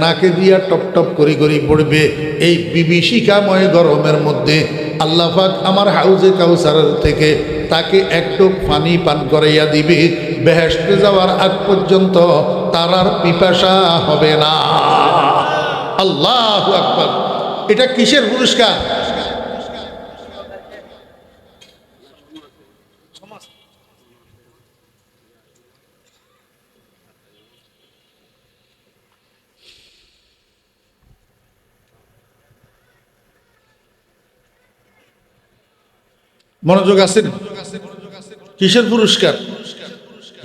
নাকে দিয়া টপ টপ করি করি পড়বে, এই বিভীষিকাময় গরমের মধ্যে আল্লাহ পাক আমার হাউজে কাউসারের থেকে তাকে একটু পানি পান করাইয়া দিবে। বেহেশতে যাওয়ার আগ পর্যন্ত তার আর পিপাসা হবে না। আল্লাহু আকবার। এটা কিসের পুরস্কার? মনোযোগ আছে? কিসের পুরস্কার?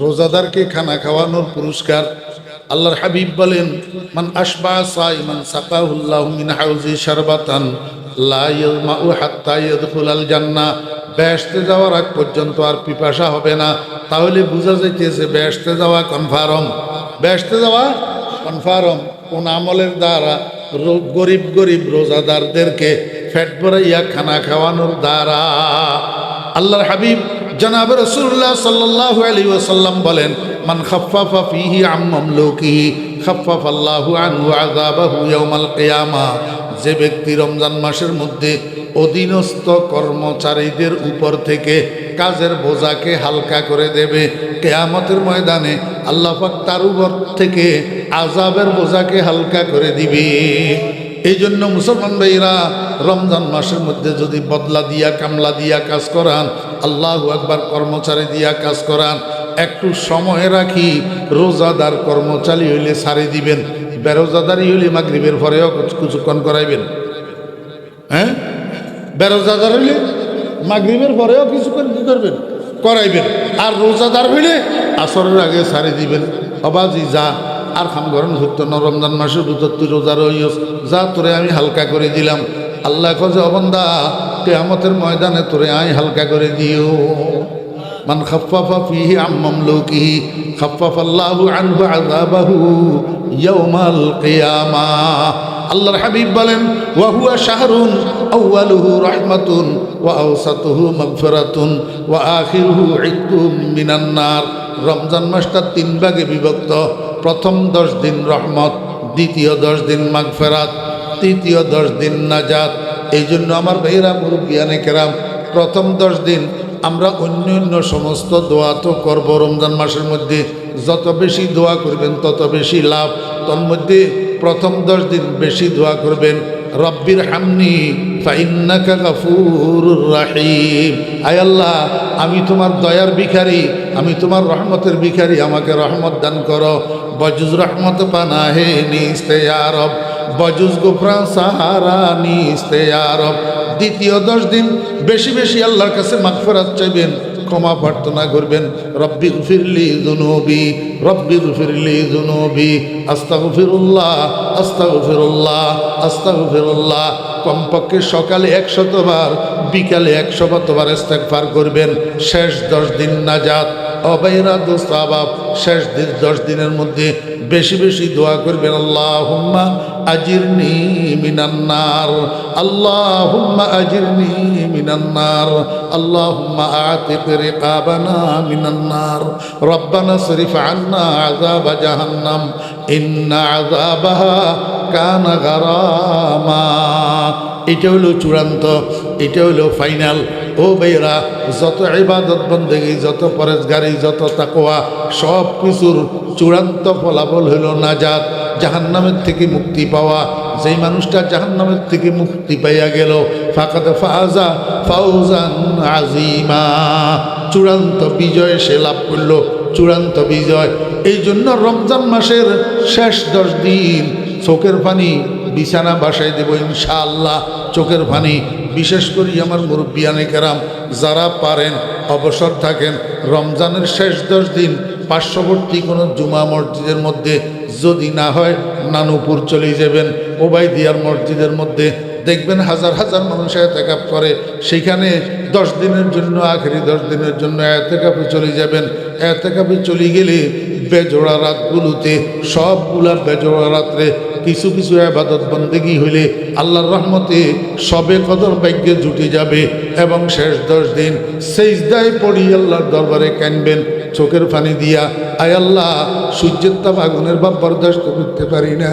রোজাদারকে খানা খাওয়ানোর পুরস্কার। আল্লাহর হাবিব বলেন, মান আশবা সাইমান সাকাহুল্লাহু মিন হাউজি শারবাতান লা ইয়াজমাউ হাত্তা ইয়াদখুলাল জান্নাহ। বেহেশতে যাওয়ার আগ পর্যন্ত আর পিপাসা হবে না। তাহলে বোঝা যাইতেছে বেহেশতে যাওয়া কনফার্ম। বেহেশতে যাওয়া কনফার্ম। কোন আমলের দ্বারা? গরিব গরিব রোজাদারদেরকে পেট ভরাইয়া খানা খাওয়ানোর দ্বারা। আল্লাহর হাবিব জনাব রাসূলুল্লাহ সাল্লাল্লাহু আলাইহি ওয়াসাল্লাম বলেন, মান খাফফাফা ফীহি আম মামলুকিহি খাফফাল্লাহু আনহু আযাবাহু ইয়াউমাল কিয়ামাহ। যে ব্যক্তি রমজান মাসের মধ্যে অধীনস্থ কর্মচারীদের উপর থেকে কাজের বোঝাকে হালকা করে দেবে, কিয়ামতের ময়দানে আল্লাহ পাক তার উপর থেকে আযাবের বোঝাকে হালকা করে দিবে। এই জন্য মুসলমান ভাইরা, রমজান মাসের মধ্যে যদি বদলা দিয়া কামলা দিয়া কাজ করান, আল্লাহু আকবার, কর্মচারী দিয়া কাজ করান, একটু সময় রাখি রোজাদার কর্মচারী হইলে ছাড়ি দিবেন। বেরোজাদারি হইলে মাগরিবের পরেও কিছুক্ষণ করাইবেন। হ্যাঁ, বেরোজাদার হইলে মাগরিবের পরেও কিছুক্ষণ কি করবেন? করাইবেন। আর রোজাদার হইলে আসরের আগে ছাড়ি দিবেন। বাবাজি যা, আর খাম গরম হইতো না, রমজান মাসের ভিতর তুই রোজা রইস, যা তোরে আমি হালকা করে দিলাম। আল্লাহ খোঁজে, অবন্দা কিয়ামতের ময়দানে তোরে আই হালকা করে দিও। মান খাফফাফা ফীহি আম মামলুকিহি খাফফাল্লাহু আনহু আযাবাহু ইয়াউমাল কিয়ামাহ। আল্লাহর হাবিব বলেন, ওয়া হুয়া শাহরুন আউয়ালুহু রাহমাতুন ওয়া আওসাতুহু মাগফিরাতুন ওয়া আখিরুহু ইতকুম মিনান নার। রমজান মাসটা 3 ভাগে বিভক্ত। প্রথম 10 দিন রহমত, দ্বিতীয় 10 দিন মাগফিরাত, তৃতীয় 10 দিন নাজাত। এই জন্য আমার ভাইরা মুরব্বিয়ানে কেরাম, প্রথম 10 দিন আমরা অন্য সমস্ত দোয়া তো করবো। রমজান মাসের মধ্যে যত বেশি দোয়া করবেন তত বেশি লাভ। তোর মধ্যে প্রথম 10 দিন বেশি দোয়া করবেন, রব্বির হামনি ফাইন্নাকা গাফুরুর রাহিম। আয় আল্লাহ, আমি তোমার দয়ার ভিখারি, আমি তোমার রহমতের ভিখারি, আমাকে রহমত দান করো। বজুজ রহমত পানা হে নিস্তে ইয়া রব, বজুজ গুফরান সাহারা নিস্তে ইয়া রব। দ্বিতীয় 10 দিন বেশি বেশি আল্লাহর কাছে মাগফিরাত চাইবেন, ক্ষমা প্রার্থনা করবেন। রব্বি গফিরলি যুনুবি, রব্বি গফিরলি যুনুবি, আস্তাগফিরুল্লাহ আস্তাগফিরুল্লাহ আস্তাগফিরুল্লাহ। কমপক্ষে সকালে 100 বার, বিকালে 100 বার ইস্তেগফার করবেন। শেষ 10 দিন নাজাত। অবাইরা দোস্ত আবাব, শেষ 10 দিনের মধ্যে বেশি বেশি দোয়া করবেন, আল্লাহুম্মা আজিরনি মিনান নার, আল্লাহুম্মা আজিরনি মিনান নার, আল্লাহুম্মা আতিক রিকাবানা মিনান নার, রব্বানা সরিফ আন্না আযাব জাহান্নাম ইন্না আযাবাহা কানা গারামা। এটা হলো চূড়ান্ত, এটা হলো ফাইনাল। ও ভাইরা, যত ইবাদত বন্দেগী, যত পরেজগারি, যত তাকওয়া, সব কিছুর চূড়ান্ত ফলাফল হলো নাজাত, জাহান্নামের থেকে মুক্তি পাওয়া। যেই মানুষটা জাহান্নামের থেকে মুক্তি পাইয়া গেল, ফাকাদ ফাজা ফাউজান আজিমা, চূড়ান্ত বিজয় সে লাভ করল, চূড়ান্ত বিজয়। এই জন্য রমজান মাসের শেষ 10 দিন চোখের পানি বিছানা বাসায় দেব ইনশাআল্লাহ। চোখের পানি, বিশেষ করে আমার মুরব্বিয়ানে কেরাম যারা পারেন, অবসর থাকেন, রমজানের শেষ 10 দিন পার্শ্ববর্তী কোনো জুমা মসজিদের মধ্যে, যদি না হয় নানুপুর চলে যাবেন, ওবাইদিয়ার মসজিদের মধ্যে দেখবেন হাজার হাজার মানুষ এতেকাফ করে। সেখানে 10 দিনের জন্য, আখেরি 10 দিনের জন্য এতেকাফে চলে যাবেন। এতেকাফে চলে গেলে বেজোড়া রাতগুলোতে, সবগুলা বেজোড়া রাত্রে কিছু কিছু ইবাদত বন্দেগী হইলে আল্লাহর রহমতে সবে কদর ভাগ্যে জুটে যাবে। এবং শেষ 10 দিন সেজদায় পড়ি আল্লাহর দরবারে কাঁদবেন চোখের পানি দিয়া, আয় আল্লাহ, সূর্যের তাপ আগুনের ভাব বরদাস্ত করতে পারি না,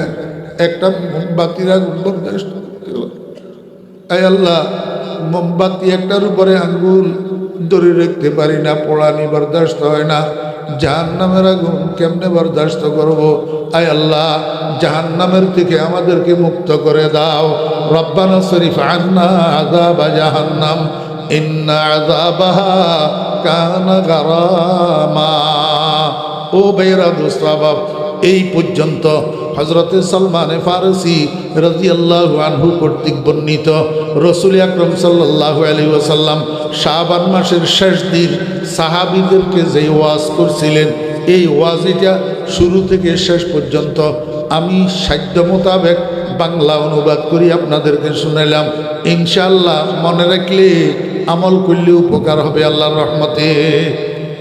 একটা মোমবাতির আগুন বরদাস্ত করতে পারি, আয় আল্লাহ, মোমবাতি একটার উপরে আঙ্গুল ধরে রাখতে পারি না, পোড়ানি বরদাস্ত হয় না, জাহান্নামের আগুন কেমনে বরদাস্ত করব? আয় আল্লাহ, জাহান্নামের থেকে আমাদেরকে মুক্ত করে দাও। রব্বানা শরীফ আন্না আযাবা জাহান্নাম ইন্না আযাবাহা কানা গারামা। ও ভাইরা দোস্ত আবাব, এই পর্যন্ত হযরতে সালমানে ফারসি রাদিয়াল্লাহু আনহু কর্তৃক বর্ণিত রাসূল আকরাম সাল্লাল্লাহু আলাইহি ওয়াসাল্লাম শাবান মাসের শেষ দিন সাহাবীদেরকে যে ওয়াজ করছিলেন, এই ওয়াজিটা শুরু থেকে শেষ পর্যন্ত আমি সাধ্য মোতাবেক বাংলা অনুবাদ করি আপনাদেরকে শুনাইলাম। ইনশাআল্লাহ মনে রাখলে আমল করলে উপকার হবে আল্লাহর রহমতে।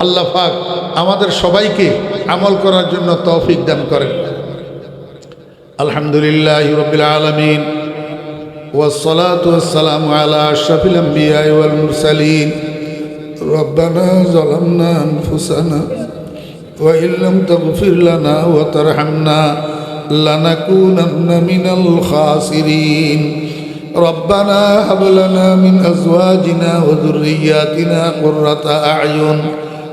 আল্লাহ পাক আমাদের সবাইকে আমল করার জন্য তৌফিক দান করেন। আলহামদুলিল্লাহি রাব্বিল আলামিন ওয়াসসালাতু ওয়াসসালামু আলা আশরাফিল আমবিয়া ওয়াল মুরসালিন। রব্বানা যালামনা আনফুসানা ওয়া ইল্লাম তাগফির লানা ওয়া তারহামনা লানাকুনান্না মিনাল খাসিরিন। রব্বানা হাব লানা মিন আজওয়াজিনা ওয়া যুররিয়্যাতিনা কুররাতা আ'য়ুন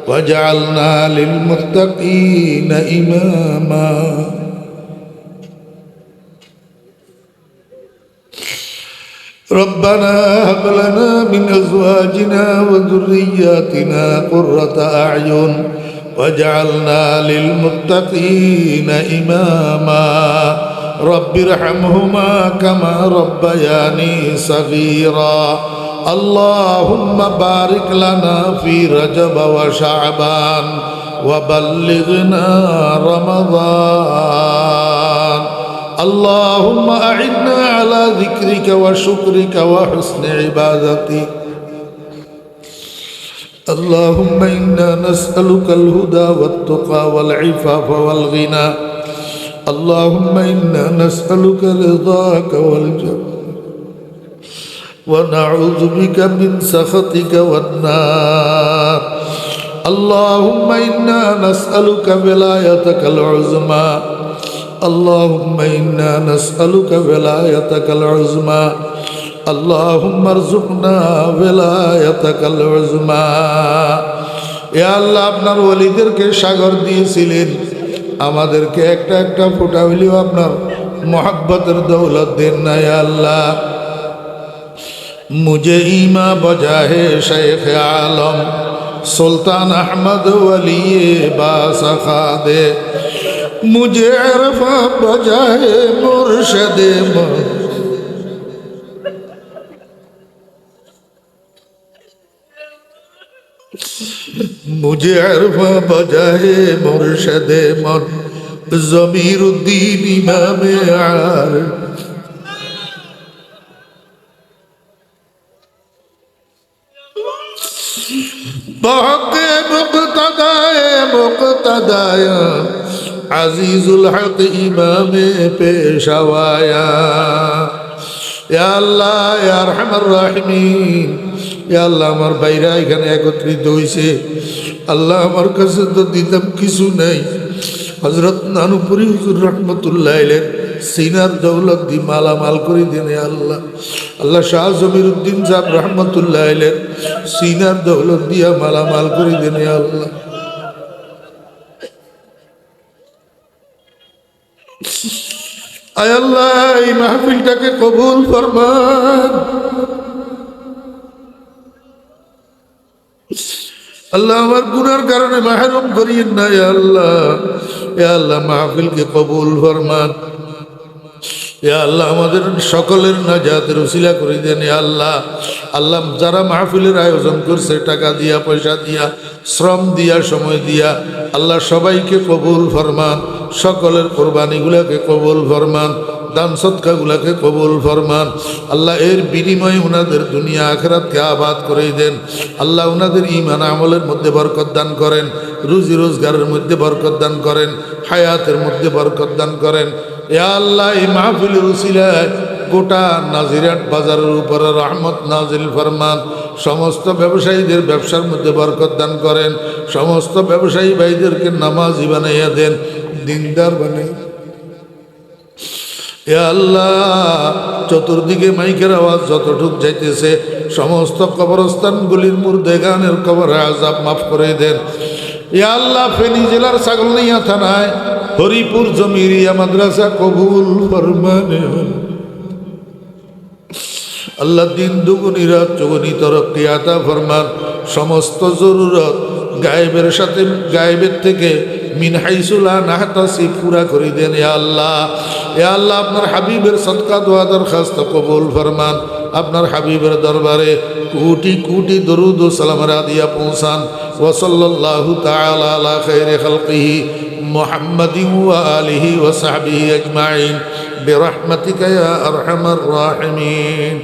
ওয়াজআলনা লিল মুত্তাকিনা ইমামা। ربنا هب لنا من أزواجنا وذرياتنا قرة أعين واجعلنا للمتقين إماما رب ارحمهما كما ربياني صغيرا اللهم بارك لنا في رجب وشعبان وبلغنا رمضان اللهم أعنا على ذكرك وشكرك وحسن عبادتك اللهم إنا نسألك الهدى والتقى والعفاف والغنى اللهم إنا نسألك رضاك والجنة ونعوذ بك من سخطك والنار اللهم إنا نسألك ولايتك العظمى اللهم إنا نسألك ولايتك العظمى اللهم ارزقنا ولايتك العظمى يا الله আপনার ওলিদেরকে সাগর দিয়েছিলেন, আমাদেরকে একটা একটা ফোঁটা হইলেও আপনার मोहब्बतर दौलत देन ना या अल्लाह। मुझे ईमा बजा है शेख आलम सुल्तान अहमद वली बासखा दे, मुझे अरफा बजा है मुर्शद मुझे अरफा बजा है मुर्शद मन ज़मीरुद्दीन इमाम आर बहक़े मुक़्तदाया अज़ीज़ुल हक़ इमाम पेशवाया या अल्लाह या रहमान रहीमीन या अल्लाह আমার ভাইরা এখানে একত্রিত হইছে আল্লাহ আমার কাছে তো দিতাম কিছু নাই হযরত নানুপুরি হুজুর রহমাতুল্লাহ আলাইহি সিনার দৌলত দি মালামাল করে দেন আল্লাহ। আল্লাহ শাহ জমিরউদ্দিন সাহেব রহমাতুল্লাহ আলাইহি সিনার দৌলত দিয়া মালামাল করে দেন আল্লাহ। আয় আল্লাহ এই মাহফিলটাকে কবুল ফরমান আল্লাহ, আমার গুনার কারণে মাহরুম করিয়েন না ইয়া আল্লাহ। ইয়া আল্লাহ মাহফিলকে কবুল ফরমান ইয়া আল্লাহ, আমাদের সকলের নাজাতের উসিলা করে দেন ইয়া আল্লাহ। আল্লাহ যারা মাহফিলের আয়োজন করছে টাকা দিয়া পয়সা দিয়া শ্রম দিয়া সময় দিয়া আল্লাহ সবাইকে কবুল ফরমান, সকলের কোরবানিগুলোকে কবুল ফরমান, দান সদকাগুলোকে কবুল ফরমান আল্লাহ। এর বিনিময়ে উনাদের দুনিয়া আখিরাতকে আবাদ করে দেন আল্লাহ। উনাদের ঈমান আমলের মধ্যে বরকত দান করেন, রুজি রোজগারের মধ্যে বরকত দান করেন, হায়াতের মধ্যে বরকত দান করেন ইয়া আল্লাহ। এই মাহফিলের উসিলায় গোটা নাজিরাট বাজারের উপরে রহমত নাজিল ফরমান, সমস্ত ব্যবসায়ীদের ব্যবসার মধ্যে বরকত দান করেন, সমস্ত ব্যবসায়ী ভাইদেরকে নামাজি বানাইয়া দেন, দিনদার বানাই ইয়া আল্লাহ। চতুর্দিকে মাইকের আওয়াজ যতটুক যাইতেছে সমস্ত কবরস্থানগুলির মুর্দেগানের কবরে আযাব মাফ করে দেন ইয়া আল্লাহ। ফেনী জেলার ছাগলনাইয়া থানায় হরিপুর জমিরিয়া মাদ্রাসা কবুল ফরমান আল্লাহ। দিন দুগুনি রাত চৌগুনি তরক্কি আতা ফরমান, সমস্ত জরুরত গায়েবের সাথে গায়েবের থেকে মিন হাইসু লা নাহতাসিব পুরা করে দেন ইয়া আল্লাহ। ইয়া আল্লাহ আপনার হাবিবের সদকা দোয়া দরখাস্ত কবুল ফরমান। আপনার হাবিবের দরবারে কোটি কোটি দরুদ ও সালামের হাদিয়া পৌঁছান। ওয়া সাল্লাল্লাহু তাআলা আলা খায়রি খালকিহি মুহাম্মাদিন ওয়া আলিহি ওয়া সাহবিহি আজমাইন বিরহমাতিকা ইয়া আরহামার রাহিমিন।